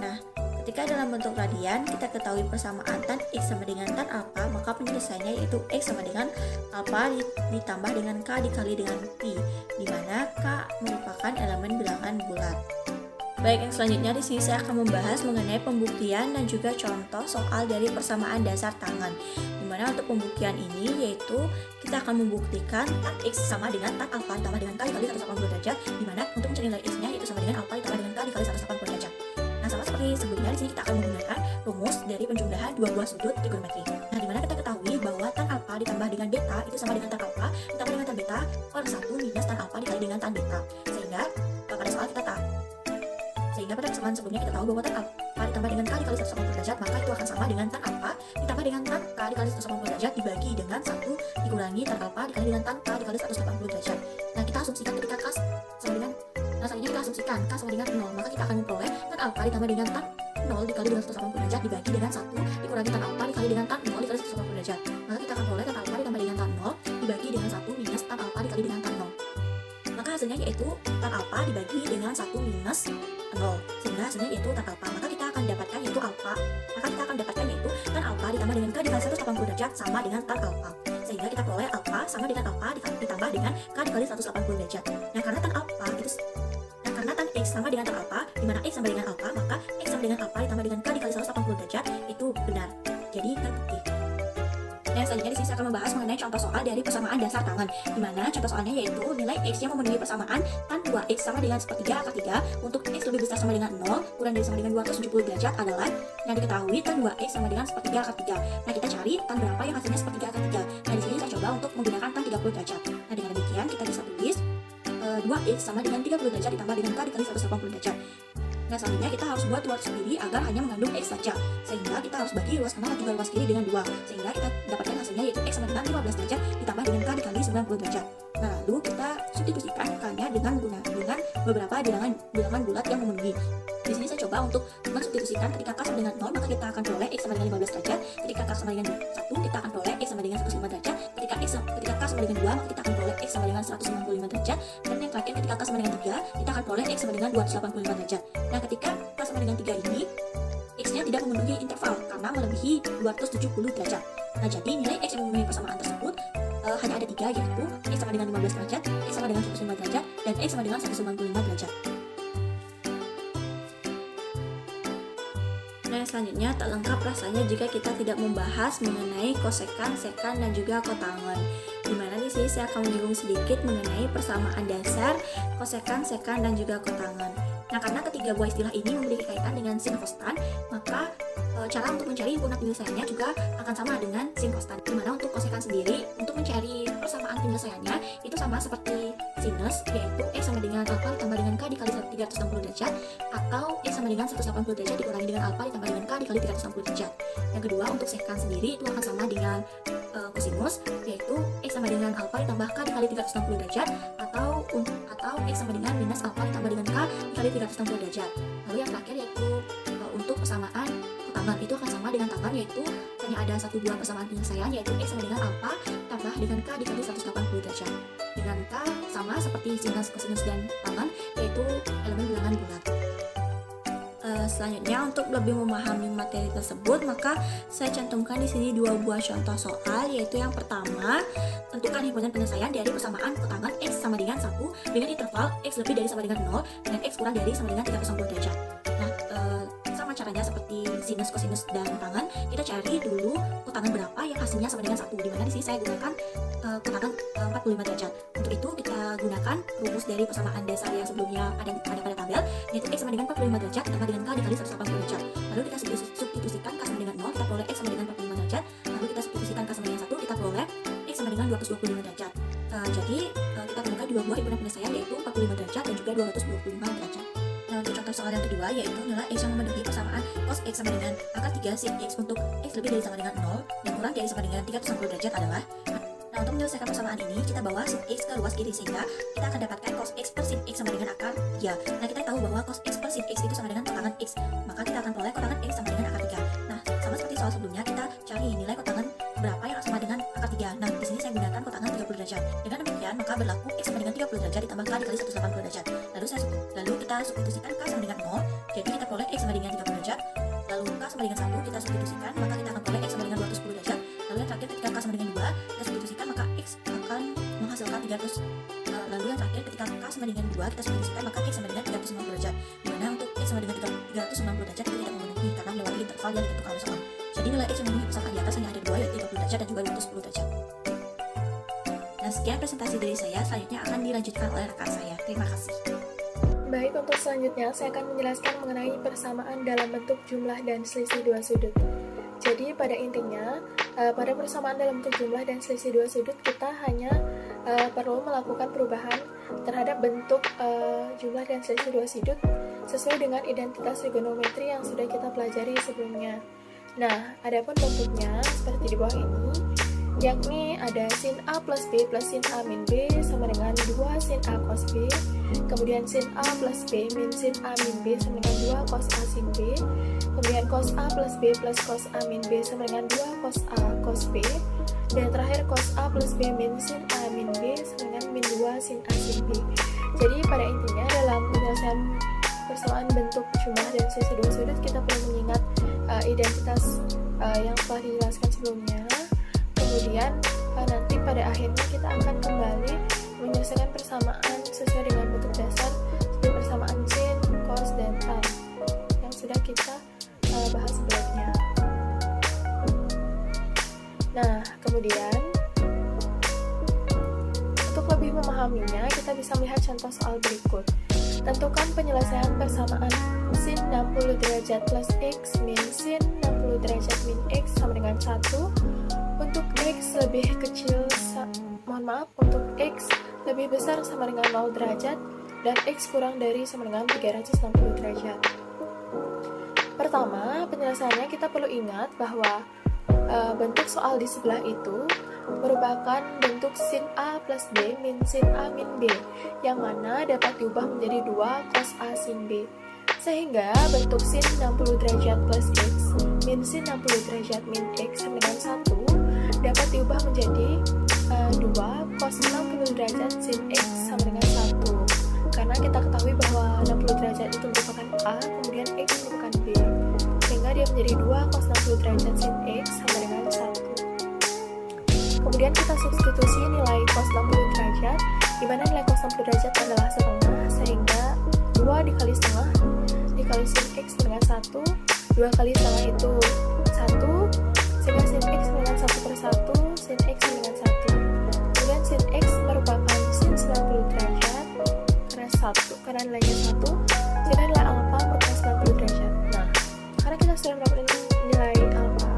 Nah, ketika dalam bentuk radian kita ketahui persamaan tan X sama dengan tan alfa, maka penyelesaiannya yaitu X sama dengan alfa ditambah dengan K dikali dengan pi, di mana K merupakan elemen bilangan bulat. Baik, yang selanjutnya di sini saya akan membahas mengenai pembuktian dan juga contoh soal dari persamaan dasar tangan. Dimana untuk pembuktian ini yaitu kita akan membuktikan tan X sama dengan tan alfa ditambah dengan K dikali 180 derajat, dimana untuk mencari nilai X-nya yaitu sama dengan alfa ditambah dengan K dikali 180 derajat. Nah, sama seperti sebelumnya, di sini kita akan menggunakan rumus dari penjumlahan dua buah sudut trigonometri. Nah, dimana kita ketahui bahwa tan alfa ditambah dengan beta itu sama dengan tan alfa ditambah dengan tan beta per 1 minus tan alfa dikali dengan tan beta. Sehingga pada kesalahan sebelumnya kita tahu bahwa tan alfa ditambah dengan K dikali 180 derajat, maka itu akan sama dengan tan alfa ditambah dengan tan K dikali 180 derajat dibagi dengan 1 dikurangi tan alfa dikali dengan tan K dikali 180 derajat. Nah, kita asumsikan ketika K sama dengan selanjutnya kita asumsikan K sama dengan 0, maka kita akan memperoleh tan alfa ditambah dengan tan 0 dikali dengan 180 derajat dibagi dengan 1 dikurangi tan alfa dikali dengan tan 0 dikali 180 derajat. Maka kita akan memperoleh tan alfa ditambah dengan tan 0 dibagi dengan 1 minus tan alfa dikali dengan tan 0. Maka hasilnya yaitu tan alfa dibagi dengan 1 minus 0, sehingga hasilnya yaitu tan alfa. Maka kita akan dapatkan yaitu tan alfa ditambah dengan K dikali 180 derajat sama dengan tan alfa. Sehingga kita peroleh alfa sama dengan alfa ditambah dengan K dikali 180 derajat. Nah, karena tan X sama dengan tan alfa, di mana X sama dengan alfa, maka X sama dengan alfa ditambah dengan K dikali 180 derajat itu benar. Jadi terbukti. Nah, selanjutnya di sini saya akan membahas mengenai contoh soal dari persamaan dasar tangan, di mana contoh soalnya yaitu nilai X yang memenuhi persamaan tan 2X sama dengan sepertiga akar 3 untuk X lebih besar sama dengan 0 kurang dari sama dengan 270 derajat adalah yang diketahui tan 2X sama dengan sepertiga akar 3. Nah, kita cari tan berapa yang hasilnya sepertiga akar 3. Nah, di sini saya coba untuk menggunakan tan 30 derajat. Nah, dengan demikian kita bisa tulis 2X sama dengan 30 derajat ditambah dengan K dikali 180 derajat. Nah, selanjutnya kita harus buat luas sendiri agar hanya mengandung X saja. Sehingga kita harus bagi luas kanan dan juga luas kiri dengan 2. Sehingga kita dapatkan hasilnya yaitu X sama dengan 15 derajat ditambah dengan K dikali 90 derajat. Nah, lalu kita substitusikan K-nya dengan beberapa bilangan bulat yang memenuhi. Di sini saya coba untuk mensubstitusikan ketika K sama dengan 0, maka kita akan peroleh X sama dengan 15 derajat. Ketika K sama dengan 1, kita akan peroleh X sama dengan 105 derajat. Ketika K sama dengan 2, maka kita akan peroleh X sama dengan 195 derajat. Dan yang terakhir, ketika K sama dengan 3, kita akan peroleh X sama dengan 285 derajat. Nah, ketika K sama dengan 3 ini, X-nya tidak memenuhi interval karena melebihi 270 derajat. Nah, jadi nilai X yang memenuhi persamaan tersebut hanya ada 3, yaitu X sama dengan 15 derajat, X sama dengan 105 derajat, dan X sama dengan 195 derajat. Nah, selanjutnya tak lengkap rasanya jika kita tidak membahas mengenai kosekan, sekan, dan juga kotangen. Dimana di sini saya akan menyinggung sedikit mengenai persamaan dasar, kosekan, sekan, dan juga kotangen. Nah, karena ketiga buah istilah ini memiliki kaitan dengan sin kostan, maka cara untuk mencari himpunan penyelesaiannya juga akan sama dengan sin kostan. Dimana untuk kosekan sendiri, untuk mencari persamaan penyelesaiannya itu sama seperti sinus, yaitu X sama dengan alpha ditambah dengan K dikali 360 derajat, atau X sama dengan 180 derajat dikurangi dengan alpha ditambah dengan K dikali 360 derajat. Yang kedua, untuk sekan sendiri itu akan sama dengan kosinus, yaitu X sama dengan alpha ditambah K dikali 360 derajat, atau X sama dengan minus alpha ditambah dengan K dikali 360 derajat. Lalu yang terakhir yaitu untuk persamaan kotangen itu akan sama dengan tangan, yaitu hanya ada satu buah persamaan penyelesaian, yaitu X sama dengan alpha tambah dengan K dikali 180 derajat. Dengan K sama seperti sinus, kosinus, dan tangan, yaitu elemen bilangan bulat. Selanjutnya, untuk lebih memahami materi tersebut, maka saya cantumkan di sini dua buah contoh soal, yaitu yang pertama, tentukan himpunan penyelesaian dari persamaan kotangen X sama dengan 1 dengan interval X lebih dari sama dengan 0 dan X kurang dari sama dengan 360 derajat. Nah, sama caranya seperti sinus, kosinus, dan tangan, kita cari dulu kotangen berapa yang hasilnya sama dengan 1, dimana di sini saya gunakan kotangen 45 derajat. Untuk itu kita gunakan rumus dari persamaan dasar yang sebelumnya ada pada tabel, yaitu X sama dengan 45 derajat ditambah dengan K dikali 180 derajat. Lalu kita substitusikan K sama dengan 0, kita peroleh X sama dengan 45 derajat. Lalu kita substitusikan K sama dengan 1, kita peroleh X sama dengan 225 derajat. Jadi kita temukan dua buah himpunan penyelesaian, yaitu 45 derajat dan juga 225 derajat. Nah, untuk contoh soal yang kedua, yaitu nilai X yang memenuhi persamaan cos X sama dengan akar 3 sin X untuk X lebih dari sama dengan 0 dan kurang dari sama dengan 360 derajat adalah. Nah, untuk menyelesaikan persamaan ini, kita bawa sin X ke ruas kiri, sehingga kita akan dapatkan cos X per sin X sama dengan akar 3. Nah, kita tahu bahwa cos X per sin X itu sama dengan kotangen X, maka kita akan peroleh kotangen X sama dengan akar 3. Nah, sama seperti soal sebelumnya, kita cari nilai kotangen berapa yang sama dengan akar 3. Nah, di sini saya gunakan kotangen 30 derajat. Dengan demikian, maka berlaku X sama dengan 30 derajat ditambah K dikali 180 derajat. Lalu kita substitusikan K sama dengan 0, jadi kita peroleh X sama dengan 30 derajat. Lalu K sama dengan 1 kita substitusikan, maka kita akan peroleh X sama dengan 210 derajat. Lalu yang terakhir, ketika K sama dengan 2 kita substitusikan, maka X akan menghasilkan 300. Lalu yang terakhir, ketika K sama dengan 2 kita substitusikan, maka X sama dengan 390 derajat. Dimana untuk X sama dengan 390 derajat itu tidak memenuhi karena melewati interval yang ditentukan oleh soal. Jadi nilai X yang memenuhi persamaan di atas hanya ada 2, yaitu 30 derajat dan juga 210 derajat. Nah, sekian presentasi dari saya. Selanjutnya akan dilanjutkan oleh rekan saya. Terima kasih. Baik, untuk selanjutnya saya akan menjelaskan mengenai persamaan dalam bentuk jumlah dan selisih dua sudut. Jadi pada intinya, pada persamaan dalam bentuk jumlah dan selisih dua sudut, kita hanya perlu melakukan perubahan terhadap bentuk jumlah dan selisih dua sudut sesuai dengan identitas trigonometri yang sudah kita pelajari sebelumnya. Nah, adapun bentuknya seperti di bawah ini, yakni ada sin A plus B plus sin A min B sama dengan 2 sin A cos B, kemudian sin A plus B min sin A min B sama dengan 2 cos A sin B, kemudian cos A plus B plus cos A min B sama dengan 2 cos A cos B, dan terakhir cos A plus B min sin A min B sama dengan min 2 sin A sin B. Jadi pada intinya dalam penyelesaian persamaan bentuk jumlah dan selisih dua sudut, kita perlu mengingat identitas yang telah dijelaskan sebelumnya. Kemudian nanti pada akhirnya kita akan kembali menyelesaikan persamaan sesuai dengan bentuk dasar seperti persamaan sin, cos, dan tan yang sudah kita bahas sebelumnya. Nah, kemudian untuk lebih memahaminya, kita bisa melihat contoh soal berikut. Tentukan penyelesaian persamaan sin 60 derajat plus x min sin 60 derajat min x sama dengan 1 untuk x lebih kecil, untuk x lebih besar sama dengan 0 derajat dan x kurang dari sama dengan 360 derajat. Pertama, penyelesaiannya kita perlu ingat bahwa bentuk soal di sebelah itu merupakan bentuk sin A plus B min sin A min B, yang mana dapat diubah menjadi 2 cos A sin B. Sehingga bentuk sin 60 derajat plus X min sin 60 derajat min X sama dengan 1 dapat diubah menjadi 2 cos 60 derajat sin X sama dengan 1. Karena kita ketahui bahwa 60 derajat itu merupakan A, kemudian X merupakan B. Sehingga dia menjadi 2 cos 60 derajat sin X sama dengan 1. Kemudian kita substitusi nilai cos 60 derajat, di mana nilai cos 60 derajat adalah setengah, sehingga 2 dikali setengah dikali sin X dengan 1, 2 kali setengah itu 1, sehingga sin X dengan 1 per 1, sin X dengan 1. Kemudian sin X merupakan sin 90 derajat karena nilainya 1, sehingga nilai alfa merupakan 90 derajat. Nah, karena kita sudah mendapatkan nilai alfa,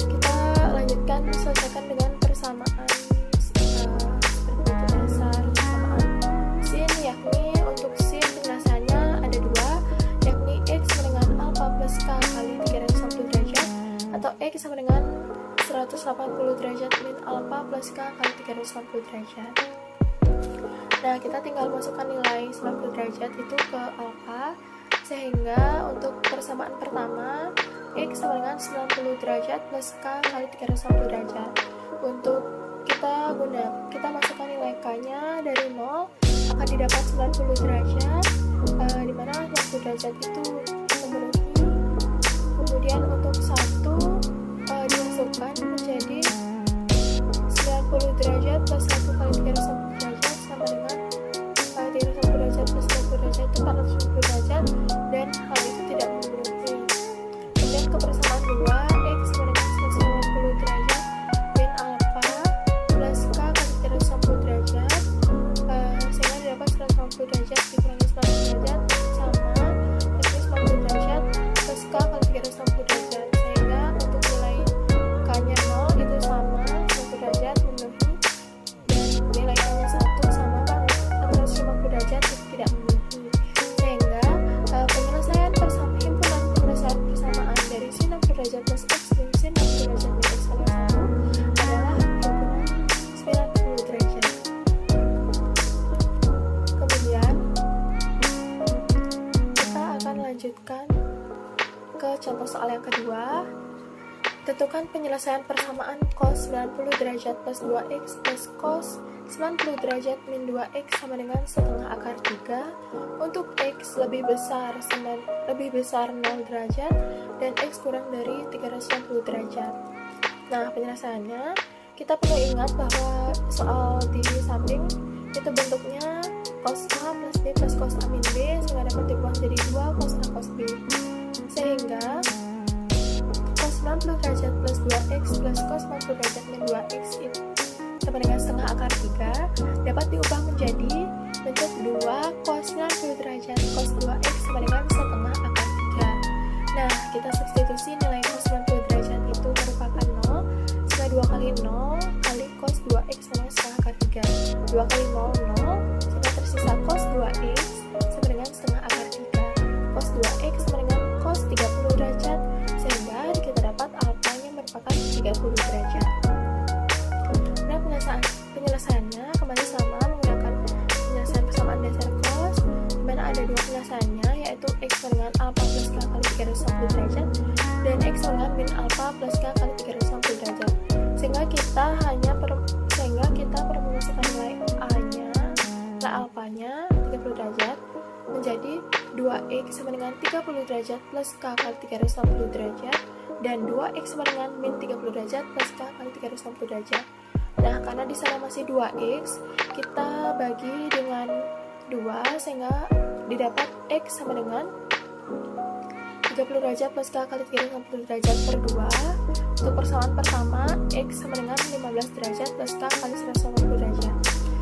kita lanjutkan selesaikan dengan persamaan seperti dasar persamaan sin, yakni untuk sin penjelasannya ada 2, yakni X sama dengan alfa plus K kali 360 derajat, atau X sama dengan 180 derajat min alfa plus K kali 360 derajat. Nah, kita tinggal masukkan nilai 90 derajat itu ke alfa, sehingga untuk persamaan pertama X sama dengan 90 derajat plus K kali 360 derajat. Untuk kita masukkan nilai K-nya dari 0 akan didapat 90 derajat, di mana 90 derajat itu memenuhi. Kemudian untuk 1 dimasukkan menjadi 90 derajat plus 1 kali 360 derajat sama dengan 360 derajat plus 90 derajat itu 460 derajat, dan hal itu tidak memenuhi. Kemudian ke persamaan 2, X sama dengan 190 derajat min alfa plus K kali 360 derajat, sehingga didapat 190 derajat dikurangi 90 derajat sama 90 derajat plus K kali 360 derajat, sehingga untuk nilai K-nya 0 itu sama 1 derajat memenuhi, dan nilai K-nya 1 sama 450 derajat itu tidak memenuhi. Sehingga penyelesaian himpunan penyelesaian persamaan dari sin 60 derajat plus X dan sin 60 derajat min X sama 1 adalah himpunan 90 derajat. Kemudian kita akan lanjutkan ke contoh soal yang kedua. Tentukan penyelesaian persamaan cos 90 derajat plus 2x plus cos 90 derajat min 2x sama dengan setengah akar 3 untuk x lebih besar 0 derajat dan x kurang dari 360 derajat. Nah, penyelesaiannya kita perlu ingat bahwa soal di samping itu bentuknya cos A plus B plus cos A min B, sehingga dapat diubah menjadi 2 cos A cos B. Sehingga cos 90 derajat plus 2x plus cos 90 derajat min 2x itu sama dengan setengah akar 3 dapat diubah menjadi bentuk 2 cos 90 derajat cos 2x sama dengan setengah akar 3. Nah, kita substitusi nilai cos 90 derajat itu merupakan 0, sehingga 2 kali 0 kali cos 2x sama dengan setengah akar 3. 2 kali 0, 0, sehingga tersisa cos 2x sama dengan setengah akar 3. Cos 2x sama dengan cos 30 derajat, sehingga kita dapat alfanya merupakan 30 derajat. Nah, penyelesaiannya kembali sama menggunakan penyelesaian persamaan dasar cos, di mana ada dua penyelesaiannya, yaitu x dengan alfa plus k kali 360 derajat dan x dengan min alfa plus k kali 360 derajat. Sehingga kita perlu memasukkan nilai a-nya, nilai alfanya 30 derajat menjadi 2x sama dengan 30 derajat plus k kali 360 derajat dan 2x sama dengan min 30 derajat plus k kali 360 derajat. Nah, karena di sana masih 2x, kita bagi dengan 2 sehingga didapat x sama dengan 30 derajat plus k kali 360 derajat per 2. Untuk persamaan pertama, x sama dengan 15 derajat plus k kali 180 derajat.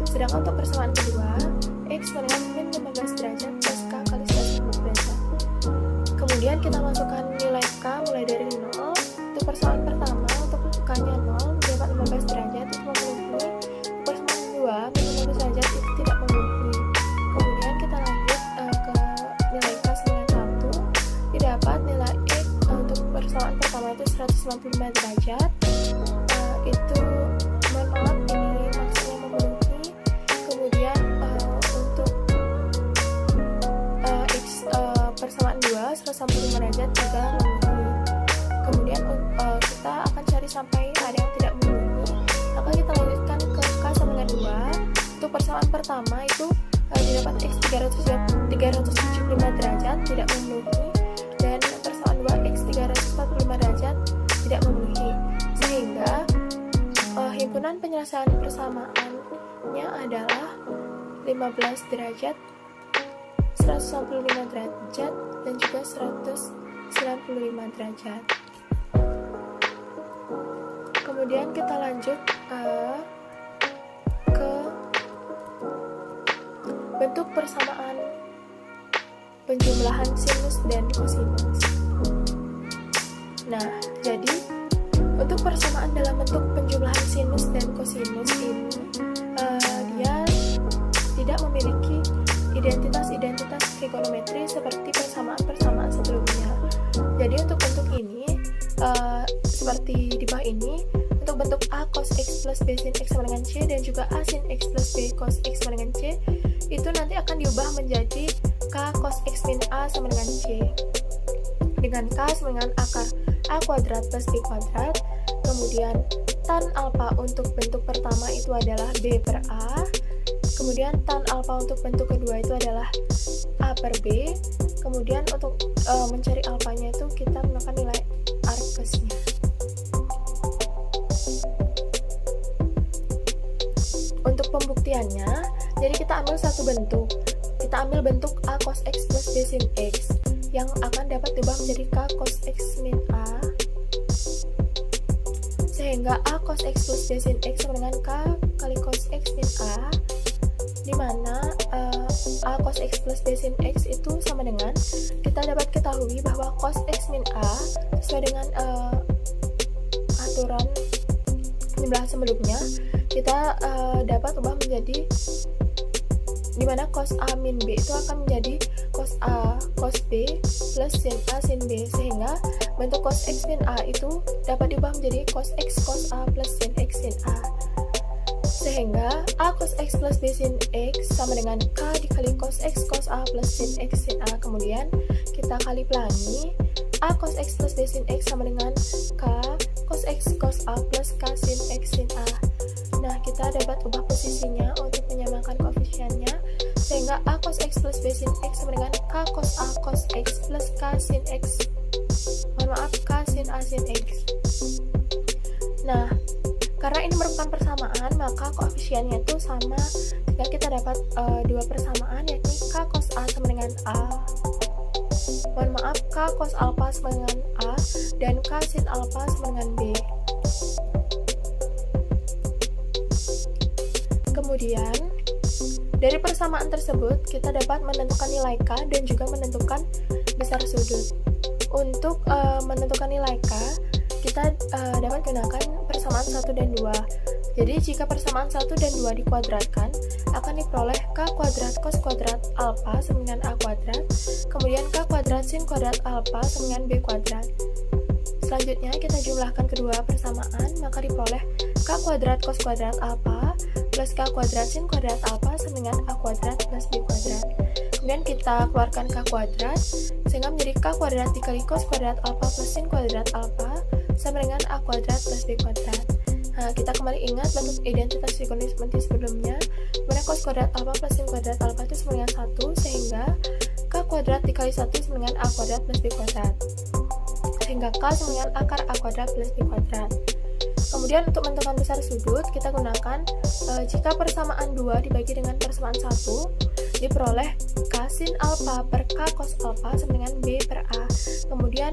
Sedangkan untuk persamaan kedua, x sama dengan min 15 derajat plus k kali 180 derajat. Kemudian kita masukkan nilai k mulai dari 0. Untuk persamaan pertama, untuk k-nya 0, dapat 15 derajat itu memenuhi. Persamaan kedua, min 15 derajat itu tidak memenuhi. Kemudian kita lanjut ke nilai k sama dengan 1. Didapat nilai x untuk persamaan pertama itu 195 derajat. Itu pertama itu didapat X 375 derajat tidak memenuhi, dan persamaan 2 X 345 derajat tidak memenuhi, sehingga himpunan penyelesaian persamaannya adalah 15 derajat, 195 derajat, dan juga 195 derajat. Kemudian kita lanjut ke bentuk persamaan penjumlahan sinus dan kosinus. Nah, jadi untuk persamaan dalam bentuk penjumlahan sinus dan kosinus ini dia tidak memiliki identitas-identitas trigonometri seperti persamaan-persamaan sebelumnya. Jadi untuk bentuk ini seperti di bawah ini, untuk bentuk A cos X plus B sin X sama dengan C dan juga A sin X plus B cos X sama dengan C, itu nanti akan diubah menjadi K cos X min A sama dengan C, dengan K sama dengan akar A kuadrat plus B kuadrat. Kemudian tan alfa untuk bentuk pertama itu adalah B per A. Kemudian tan alfa untuk bentuk kedua itu adalah A per B. Kemudian untuk mencari alfanya itu kita menggunakan nilai arkesnya. Untuk pembuktiannya, jadi kita ambil satu bentuk. Kita ambil bentuk A cos X plus B sin X yang akan dapat diubah menjadi K cos X min A, sehingga A cos X plus B sin X sama dengan K kali cos X min A, di mana A cos X plus B sin X itu sama dengan, kita dapat ketahui bahwa cos X min A sesuai dengan aturan penjumlahan sebelumnya, kita dapat ubah menjadi, di mana cos A min B itu akan menjadi cos A cos B plus sin A sin B, sehingga bentuk cos X min A itu dapat diubah menjadi cos X cos A plus sin X sin A, sehingga A cos X plus B sin X sama dengan K dikali cos X cos A plus sin X sin A. Kemudian kita kali pelangi, A cos X plus B sin X sama dengan K cos X cos A plus K sin X sin A. Nah, kita dapat ubah posisinya untuk menyamakan koefisiennya, sehingga A cos X plus B sin X sama dengan K cos A cos X plus K sin X, K sin A sin X. Nah, karena ini merupakan persamaan, maka koefisiennya itu sama, sehingga kita dapat dua persamaan, yakni K cos A sama dengan A, K cos alpha sama dengan A, dan K sin alpha sama dengan B. Kemudian, dari persamaan tersebut, kita dapat menentukan nilai K dan juga menentukan besar sudut. Untuk menentukan nilai K, kita dapat gunakan persamaan 1 dan 2. Jadi, jika persamaan 1 dan 2 dikuadratkan, akan diperoleh K kuadrat cos kuadrat alpha sama dengan A kuadrat, kemudian K kuadrat sin kuadrat alpha sama dengan B kuadrat. Selanjutnya, kita jumlahkan kedua persamaan, maka diperoleh K kuadrat cos kuadrat alpha plus K kuadrat sin kuadrat alpha sama dengan A kuadrat plus B kuadrat. Kemudian kita keluarkan K kuadrat, sehingga menjadi K kuadrat dikali cos kuadrat alpha plus sin kuadrat alpha sama dengan A kuadrat plus B kuadrat. Nah, kita kembali ingat bentuk identitas trigonometri sebelumnya, dimana cos kuadrat alpha plus sin kuadrat alpha itu sama dengan 1, sehingga K kuadrat dikali 1 sama dengan A kuadrat plus B kuadrat, sehingga K sama dengan akar A kuadrat plus B kuadrat. Kemudian untuk menentukan besar sudut, kita gunakan jika persamaan 2 dibagi dengan persamaan 1, diperoleh K sin alpha per K cos alpha sama dengan B per A. Kemudian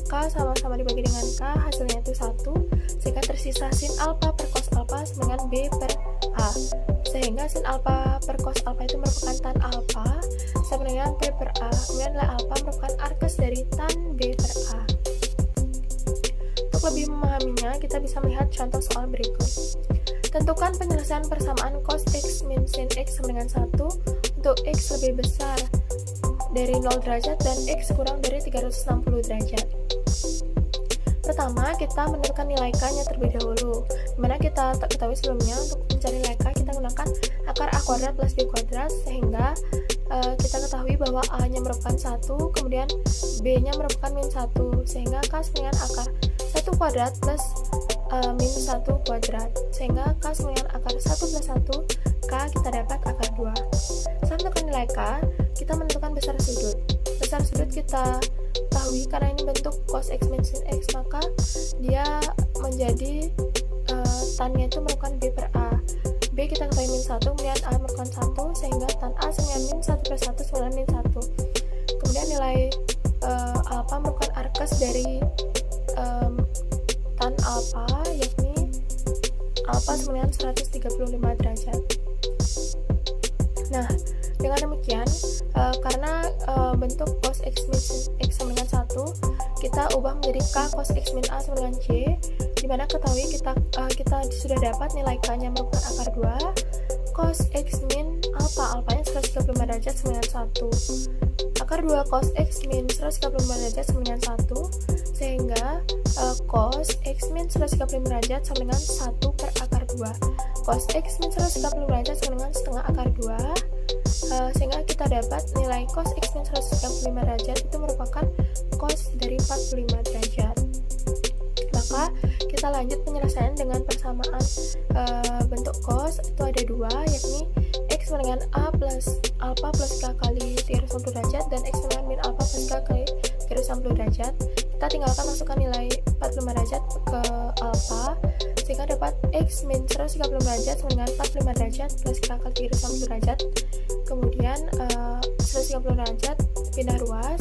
K sama-sama dibagi dengan K, hasilnya itu 1, sehingga tersisa sin alpha per cos alpha sama dengan B per A, sehingga sin alpha per cos alpha itu merupakan tan alpha sama dengan B per A. Kemudian nilai alpha merupakan arkes dari tan B per A. Untuk lebih memahaminya, kita bisa melihat contoh soal berikut. Tentukan penyelesaian persamaan cos X min sin X sama dengan 1 untuk X lebih besar dari 0 derajat dan X kurang dari 360 derajat. Pertama, kita menentukan nilai K-nya terlebih dahulu, dimana kita ketahui sebelumnya untuk mencari nilai K, kita gunakan akar A kuadrat plus B kuadrat, sehingga kita ketahui bahwa A-nya merupakan 1, kemudian B-nya merupakan min 1, sehingga K sama dengan akar 1 kuadrat plus min 1 kuadrat, sehingga K sama dengan akar 1 plus 1, K kita dapat akar 2. Saat menentukan nilai K, kita menentukan besar sudut. Besar sudut kita ketahui karena ini bentuk cos X min sin X, maka dia menjadi tannya itu merupakan B per A. B kita ketahui min 1, kemudian A merupakan 1, sehingga tan A sama dengan min 1 plus 1 sama dengan min 1. Kemudian nilai alpha merupakan arkes dari tan alpha, yakni alpha sama dengan 135 derajat. Nah, dengan demikian, karena bentuk cos X min X sama dengan 1, kita ubah menjadi K cos X min A sama dengan C, dimana ketahui kita sudah dapat nilai K-nya merupakan akar 2, cos X min alpha, alpanya 135 derajat sama dengan 1. Akar 2 cos X min 135 derajat sama dengan 1, sehingga cos X min 135 derajat sama dengan 1 per akar 2. Cos X min 135 derajat sama dengan setengah akar 2, sehingga kita dapat nilai cos X min 135 derajat itu merupakan cos dari 45 derajat. Maka kita lanjut penyelesaian dengan persamaan bentuk cos, itu ada dua, yakni X sama dengan A plus alpha plus K kali 360 derajat, dan X sama dengan min alpha plus K kali 360 derajat. Kita tinggalkan masukkan nilai 45 derajat ke alpha, sehingga dapat X min 135 derajat sama dengan 45 derajat plus K kali 360 derajat. Kemudian 130 derajat pindah ruas,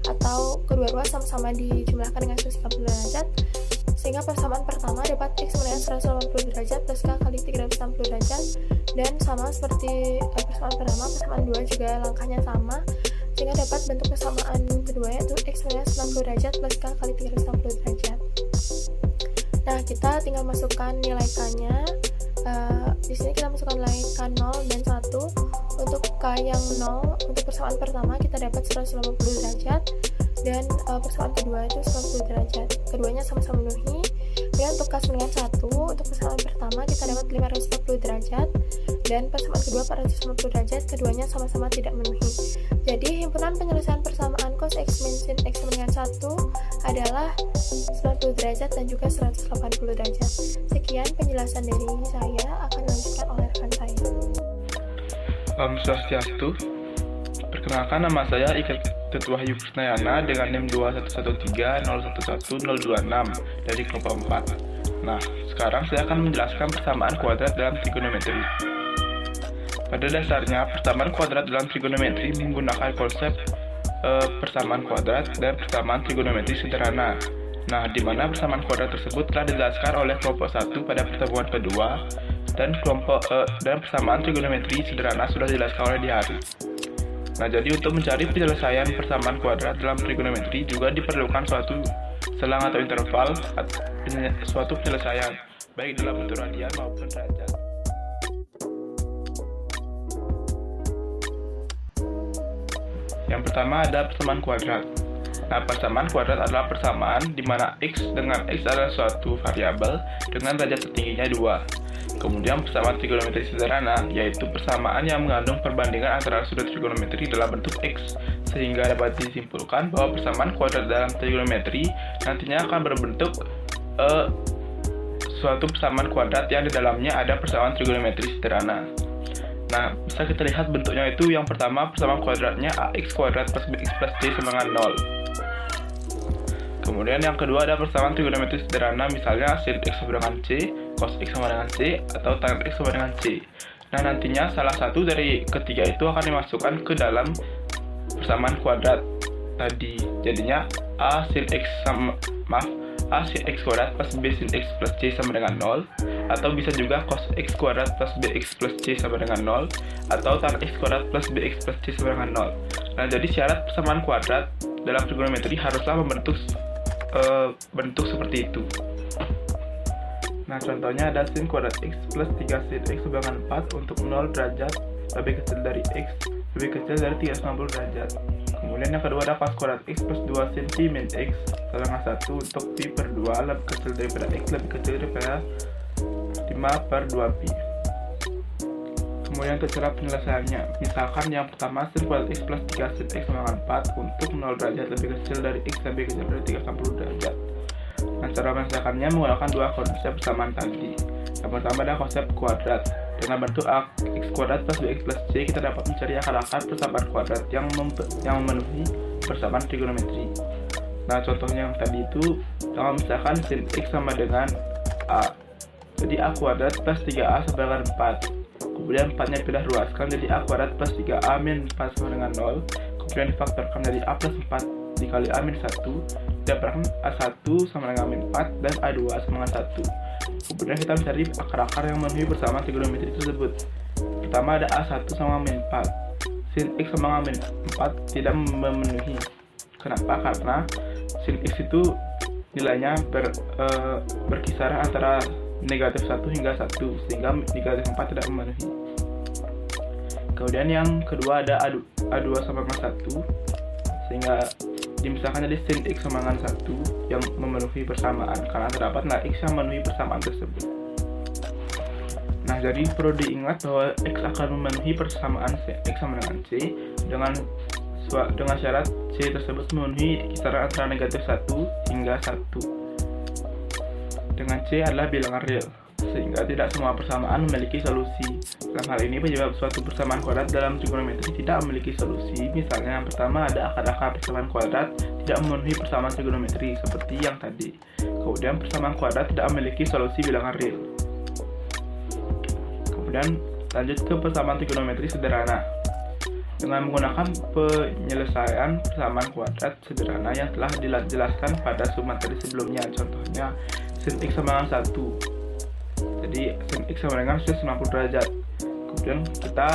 atau kedua ruas sama-sama dijumlahkan dengan 130 derajat, sehingga persamaan pertama dapat X sama dengan 180 derajat plus K kali 360 derajat, dan sama seperti persamaan pertama, persamaan 2 juga langkahnya sama, sehingga dapat bentuk persamaan kedua yaitu X sama dengan 90 derajat plus K kali 360 derajat. Nah, kita tinggal masukkan nilai K-nya. Di sini kita masukkan nilai K0 dan 1. Untuk K yang 0, untuk persamaan pertama kita dapat 180 derajat, dan persamaan kedua itu 90 derajat. Keduanya sama-sama memenuhi. Dan untuk K dengan 1, untuk persamaan pertama kita dapat 540 derajat, dan persamaan kedua 450 derajat, keduanya sama-sama tidak memenuhi. Jadi himpunan penyelesaian persamaan cos X min sin X sama dengan 1 adalah 90 derajat dan juga 180 derajat. Sekian penjelasan dari saya, akan dilanjutkan oleh rekan saya. Om Swastiastu. Perkenalkan, nama saya Iker Wahyu Krisnayana dengan NIM 21130111026 dari kelompok 4. Nah, sekarang saya akan menjelaskan persamaan kuadrat dalam trigonometri. Pada dasarnya, persamaan kuadrat dalam trigonometri menggunakan konsep persamaan kuadrat dan persamaan trigonometri sederhana. Nah, di mana persamaan kuadrat tersebut telah dijelaskan oleh kelompok 1 pada pertemuan kedua, dan persamaan trigonometri sederhana sudah dijelaskan oleh di hari. Nah, jadi untuk mencari penyelesaian persamaan kuadrat dalam trigonometri juga diperlukan suatu selang atau interval suatu penyelesaian, baik dalam bentuk radian maupun derajat. Yang pertama ada persamaan kuadrat. Nah, persamaan kuadrat adalah persamaan di mana X dengan X adalah suatu variabel dengan derajat tertingginya 2. Kemudian persamaan trigonometri sederhana, yaitu persamaan yang mengandung perbandingan antara sudut trigonometri dalam bentuk X, sehingga dapat disimpulkan bahwa persamaan kuadrat dalam trigonometri nantinya akan berbentuk suatu persamaan kuadrat yang di dalamnya ada persamaan trigonometri sederhana. Nah, bisa kita lihat bentuknya itu. Yang pertama, persamaan kuadratnya ax kuadrat plus bx plus c sama dengan 0. Kemudian yang kedua ada persamaan trigonometri sederhana, misalnya sin x sama dengan c, cos x sama dengan c, atau tan x sama dengan c. Nah, nantinya salah satu dari ketiga itu akan dimasukkan ke dalam persamaan kuadrat tadi. Jadinya a sin x kuadrat plus b sin x plus c sama dengan 0, atau bisa juga cos x kuadrat plus bx plus c sama dengan 0, atau tan x kuadrat plus bx plus c sama dengan 0. Nah, jadi syarat persamaan kuadrat dalam trigonometri haruslah membentuk bentuk seperti itu. Nah, contohnya ada sin kuadrat x plus 3 sin x sama dengan 4 untuk 0 derajat lebih kecil dari x lebih kecil dari 360 derajat. Kemudian yang kedua ada cos kuadrat x plus 2 sin pi min x sama dengan 1 untuk pi per 2 lebih kecil daripada x lebih kecil daripada 5 per 2 pi. Kemudian untuk cara penyelesaiannya, misalkan yang pertama sin kuadrat x plus 3 sin x sama dengan 4 untuk 0 derajat lebih kecil dari x lebih kecil dari 360 derajat. Nah, cara menyelesaikannya menggunakan dua konsep persamaan tadi. Yang pertama adalah konsep kuadrat. Dengan bentuk x kuadrat plus 2x plus c, kita dapat mencari akar-akar persamaan kuadrat yang memenuhi persamaan trigonometri. Nah, contohnya yang tadi itu, kalau misalkan sin x sama dengan a, jadi a kuadrat plus 3a sama dengan 4. Kemudian 4-nya pindah ruaskan jadi a kuadrat plus 3a min 4 sama dengan 0. Kemudian difaktorkan jadi a plus 4 dikali a min 1, didapatkan a1 sama dengan min 4 dan a2 sama dengan 1. Kemudian kita mencari akar-akar yang memenuhi persamaan trigonometri tersebut. Pertama ada a1 sama min 4. Sin x sama min 4 tidak memenuhi. Kenapa? Karena sin x itu nilainya berkisar antara negatif 1 hingga 1, sehingga negatif 4 tidak memenuhi. Kemudian yang kedua ada A2 sama dengan 1, sehingga dimisahkan jadi sin x sama dengan 1 yang memenuhi persamaan, karena terdapat nilai x yang memenuhi persamaan tersebut. Nah, jadi perlu diingat bahwa x akan memenuhi persamaan x sama dengan c dengan syarat c tersebut memenuhi kisaran antara negatif 1 hingga 1. Dengan C adalah bilangan real, sehingga tidak semua persamaan memiliki solusi. Dalam hal ini, penyebab suatu persamaan kuadrat dalam trigonometri tidak memiliki solusi. Misalnya, yang pertama ada akar-akar persamaan kuadrat tidak memenuhi persamaan trigonometri seperti yang tadi. Kemudian, persamaan kuadrat tidak memiliki solusi bilangan real. Kemudian, lanjut ke persamaan trigonometri sederhana. Dengan menggunakan penyelesaian persamaan kuadrat sederhana yang telah dijelaskan pada materi sebelumnya, contohnya sin x sama dengan 1. Jadi sin x sama dengan sin 90 derajat. Kemudian kita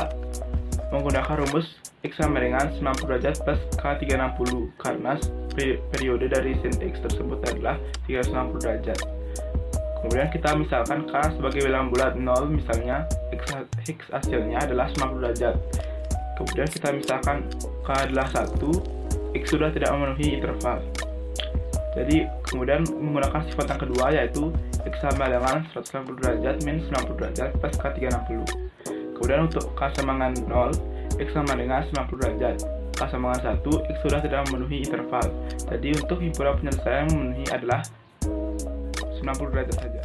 menggunakan rumus x sama dengan 90 derajat plus k360 karena periode dari sin x tersebut adalah 360 derajat. Kemudian kita misalkan k sebagai bilangan bulat 0, misalnya x hasilnya adalah 90 derajat. Kemudian kita misalkan k adalah 1, x sudah tidak memenuhi interval. Jadi kemudian menggunakan sifat yang kedua, yaitu x sama dengan 180 derajat min 90 derajat plus k360. Kemudian untuk k sama dengan 0, x sama dengan 90 derajat, k sama dengan 1, x sudah tidak memenuhi interval. Jadi untuk himpunan penyelesaian yang memenuhi adalah 90 derajat saja.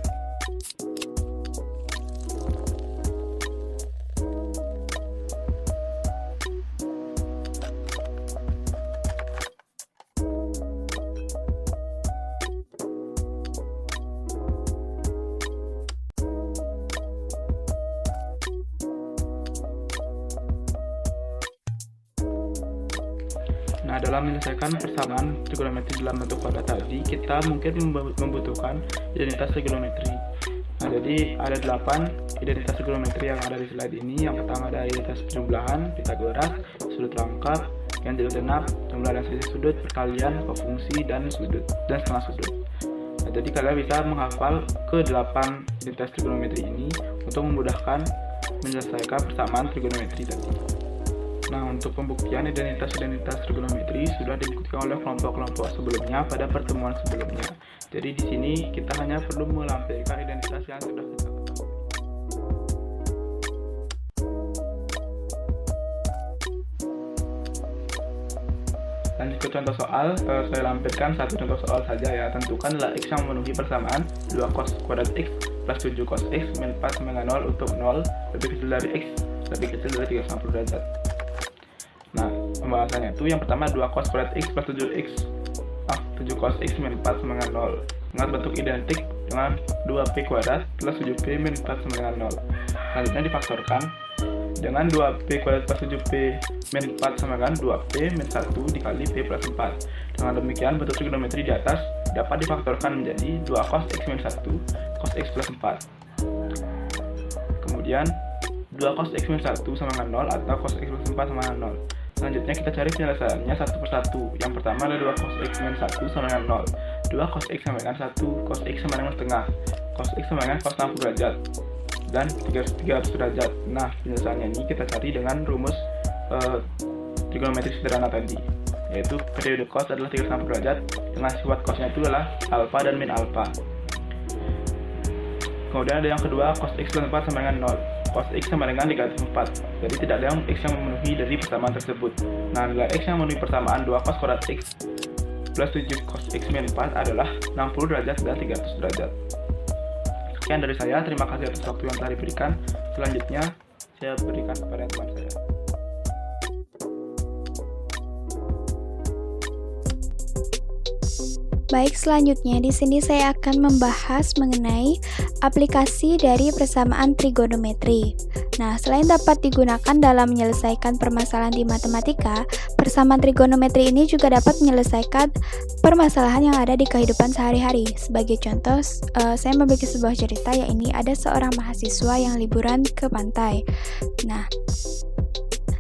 Nah, dalam menyelesaikan persamaan trigonometri dalam bentuk kuadrat tadi, kita mungkin membutuhkan identitas trigonometri. Nah, jadi ada 8 identitas trigonometri yang ada di slide ini. Yang pertama ada identitas penjumlahan, Pythagoras, sudut rangkap, ganjil genap, jumlah dan selisih sudut, perkalian, kofungsi, dan setengah sudut. Nah, jadi kalian bisa menghafal ke 8 identitas trigonometri ini untuk memudahkan menyelesaikan persamaan trigonometri tadi. Nah, untuk pembuktian identitas-identitas trigonometri sudah dibuktikan oleh kelompok-kelompok sebelumnya pada pertemuan sebelumnya. Jadi di sini kita hanya perlu melampirkan identitas yang sudah kita ketahui. Lanjut ke contoh soal, saya lampirkan satu contoh soal saja ya. Tentukan nilai x yang memenuhi persamaan 2 cos kuadrat x plus 7 cos x min 4 sama dengan 0 untuk 0 lebih kecil dari x lebih kecil dari 360 derajat. Nah, pembahasannya itu yang pertama 2 cos kuadrat x plus 7 cos x min 4 sama dengan 0. Ingat bentuk identik dengan 2p kuadrat plus 7p min 4 sama dengan 0. Selanjutnya difaktorkan dengan 2p kuadrat plus 7p min 4 sama dengan 2p min 1 dikali p plus 4. Dengan demikian bentuk trigonometri di atas dapat difaktorkan menjadi 2 cos x min 1 cos x plus 4. Kemudian 2 cos x min 1 sama dengan 0 atau cos x plus 4 sama dengan 0. Selanjutnya kita cari penyelesaiannya satu persatu. Yang pertama adalah 2 cos x min 1 sama dengan 0. 2 cos x sama dengan 1, cos x sama dengan setengah, cos x sama dengan cos 60 derajat, dan 300 derajat. Nah, penyelesaiannya ini kita cari dengan rumus trigonometri sederhana tadi, yaitu periode cos adalah 360 derajat dengan sifat cosnya itu adalah alfa dan min alfa. Kemudian ada yang kedua, cos x plus 4 sama dengan 0. Cos x sama dengan negatif 4. Jadi tidak ada yang x yang memenuhi dari persamaan tersebut. Nah, nilai x yang memenuhi persamaan 2 cos kuadrat x plus 7 cos X min 4 adalah 60 derajat dan 300 derajat. Sekian dari saya, terima kasih atas waktu yang telah diberikan. Selanjutnya, saya berikan kepada teman saya. Baik, selanjutnya di sini saya akan membahas mengenai aplikasi dari persamaan trigonometri. Nah, selain dapat digunakan dalam menyelesaikan permasalahan di matematika, persamaan trigonometri ini juga dapat menyelesaikan permasalahan yang ada di kehidupan sehari-hari. Sebagai contoh, saya memiliki sebuah cerita, yaitu ada seorang mahasiswa yang liburan ke pantai. Nah,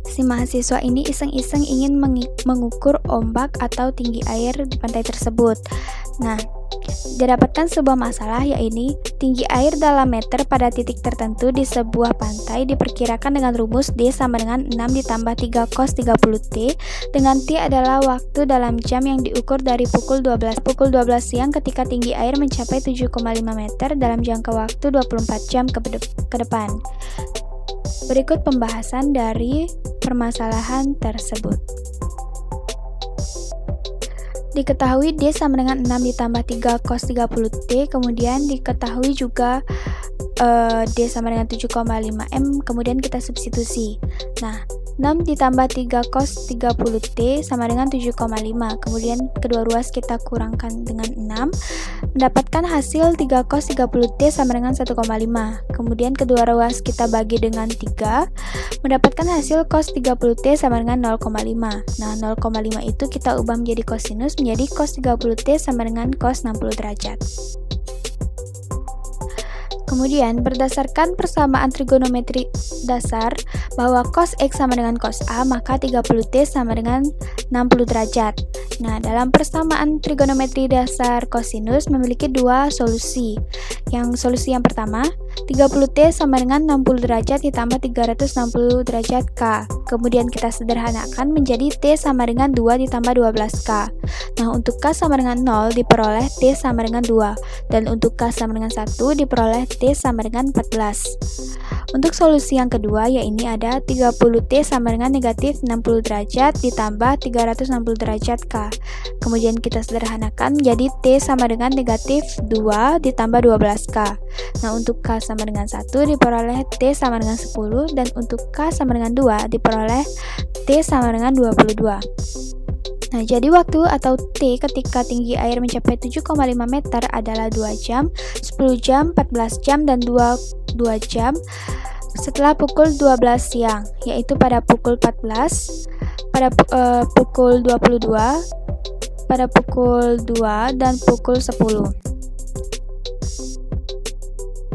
si mahasiswa ini iseng-iseng ingin mengukur ombak atau tinggi air di pantai tersebut. Nah, didapatkan sebuah masalah, yaitu tinggi air dalam meter pada titik tertentu di sebuah pantai diperkirakan dengan rumus D sama dengan 6 ditambah 3 cos 30T, dengan T adalah waktu dalam jam yang diukur dari pukul 12 siang ketika tinggi air mencapai 7,5 meter dalam jangka waktu 24 jam ke depan. Berikut pembahasan dari permasalahan tersebut. Diketahui D sama dengan 6 ditambah 3 cos 30T, kemudian diketahui juga D sama dengan 7,5 M, kemudian kita substitusi. Nah, 6 ditambah 3 cos 30T sama dengan 7,5, kemudian kedua ruas kita kurangkan dengan 6, mendapatkan hasil 3 cos 30T sama dengan 1,5, kemudian kedua ruas kita bagi dengan 3, mendapatkan hasil cos 30T sama dengan 0,5. Nah, 0,5 itu kita ubah menjadi kosinus, menjadi cos 30T sama dengan cos 60 derajat. Kemudian, berdasarkan persamaan trigonometri dasar bahwa cos X sama dengan cos A, maka 30T sama dengan 60 derajat. Nah, dalam persamaan trigonometri dasar kosinus memiliki dua solusi. Solusi yang pertama, 30T sama dengan 60 derajat ditambah 360 derajat K. Kemudian kita sederhanakan menjadi T sama dengan 2 ditambah 12K. Nah, untuk K sama dengan 0 diperoleh T sama dengan 2. Dan untuk K sama dengan 1 diperoleh T sama dengan 14. Untuk solusi yang kedua, yaitu ada 30T sama dengan negatif 60 derajat ditambah 360 derajat K. Kemudian kita sederhanakan menjadi T sama dengan negatif 2 ditambah 12K. Nah, untuk K sama dengan 1 diperoleh T sama dengan 10, dan untuk K sama dengan 2 diperoleh T sama dengan 22. Nah, jadi waktu atau T ketika tinggi air mencapai 7,5 meter adalah 2 jam, 10 jam, 14 jam, dan 2 jam setelah pukul 12 siang, yaitu pada pukul 14, pada pukul 22, pada pukul 2, dan pukul 10.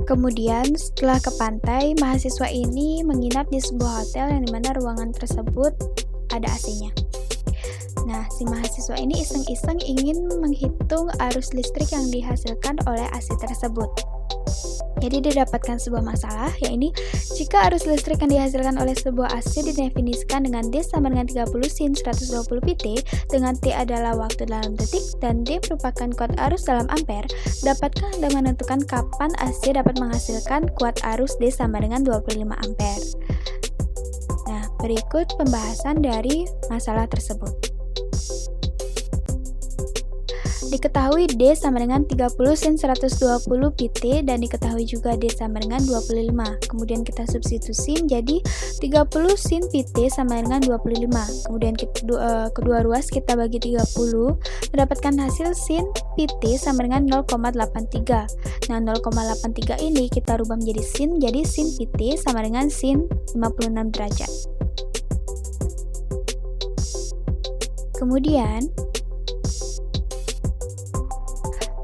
Kemudian setelah ke pantai, mahasiswa ini menginap di sebuah hotel yang dimana ruangan tersebut ada AC-nya. Nah, si mahasiswa ini iseng-iseng ingin menghitung arus listrik yang dihasilkan oleh AC tersebut. Jadi didapatkan sebuah masalah, yaitu jika arus listrik yang dihasilkan oleh sebuah AC didefinisikan dengan D sama dengan 30 sin 120 pt, dengan T adalah waktu dalam detik dan D merupakan kuat arus dalam ampere, dapatkah Anda menentukan kapan AC dapat menghasilkan kuat arus D sama dengan 25 ampere? Nah, berikut pembahasan dari masalah tersebut. Diketahui D sama dengan 30 sin 120 pt dan diketahui juga D sama dengan 25. Kemudian kita substitusi menjadi 30 sin pt sama dengan 25. Kemudian kedua ruas kita bagi 30, mendapatkan hasil sin pt sama dengan 0,83. Nah, 0,83 ini kita rubah menjadi sin, jadi sin pt sama dengan sin 56 derajat. Kemudian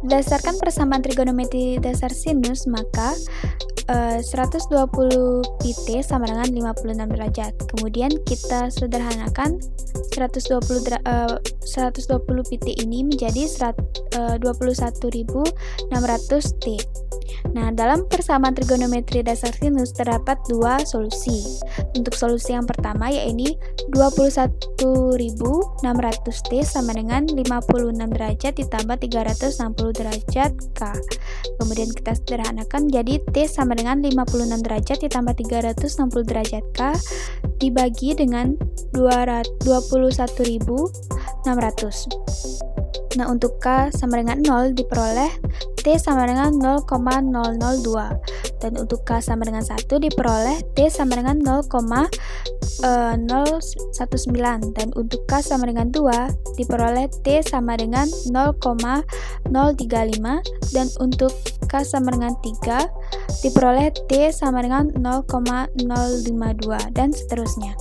berdasarkan persamaan trigonometri dasar sinus, maka 120 pt sama dengan 56 derajat. Kemudian kita sederhanakan 120 pt ini menjadi 21.600 T. Nah, dalam persamaan trigonometri dasar sinus terdapat dua solusi. Untuk solusi yang pertama, yaitu 21.600 T sama dengan 56 derajat ditambah 360 derajat K. Kemudian kita sederhanakan jadi T sama dengan 56 derajat ditambah 360 derajat K dibagi dengan 21.600. Nah, untuk K sama dengan 0 diperoleh T sama dengan 0,002. Dan untuk K sama dengan 1 diperoleh T sama dengan 0,019. Dan untuk K sama dengan 2 diperoleh T sama dengan 0,035. Dan untuk K sama dengan 3 diperoleh T sama dengan 0,052 dan seterusnya.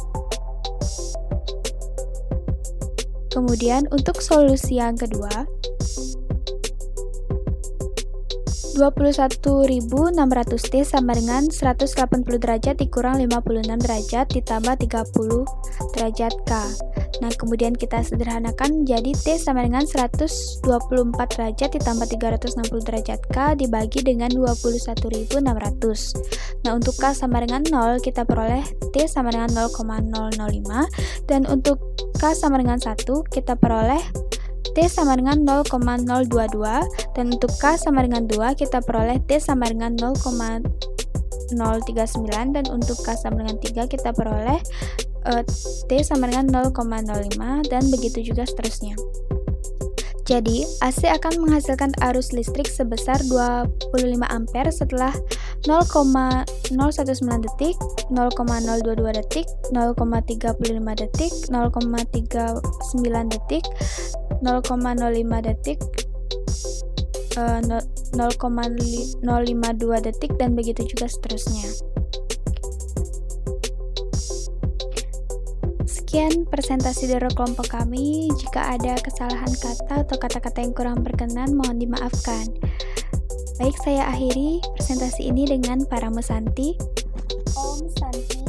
Kemudian untuk solusi yang kedua, 21.600 T sama dengan 180 derajat dikurang 56 derajat ditambah 30 derajat K. Nah, kemudian kita sederhanakan jadi T sama dengan 124 derajat ditambah 360 derajat K dibagi dengan 21.600. Nah, untuk K sama dengan 0 kita peroleh T sama dengan 0,005 dan untuk K sama dengan 1 kita peroleh T sama dengan 0,022 dan untuk K sama dengan 2 kita peroleh T sama dengan 0,039 dan untuk K sama dengan 3 kita peroleh T sama dengan 0,05 dan begitu juga seterusnya. Jadi, AC akan menghasilkan arus listrik sebesar 25 ampere setelah 0,019 detik, 0,022 detik, 0,35 detik, 0,39 detik, 0,05 detik, 0,052 detik, dan begitu juga seterusnya. Sekian presentasi dari kelompok kami. Jika ada kesalahan kata atau kata-kata yang kurang berkenan, mohon dimaafkan. Baik, saya akhiri presentasi ini dengan Paramesanti. Om Santi.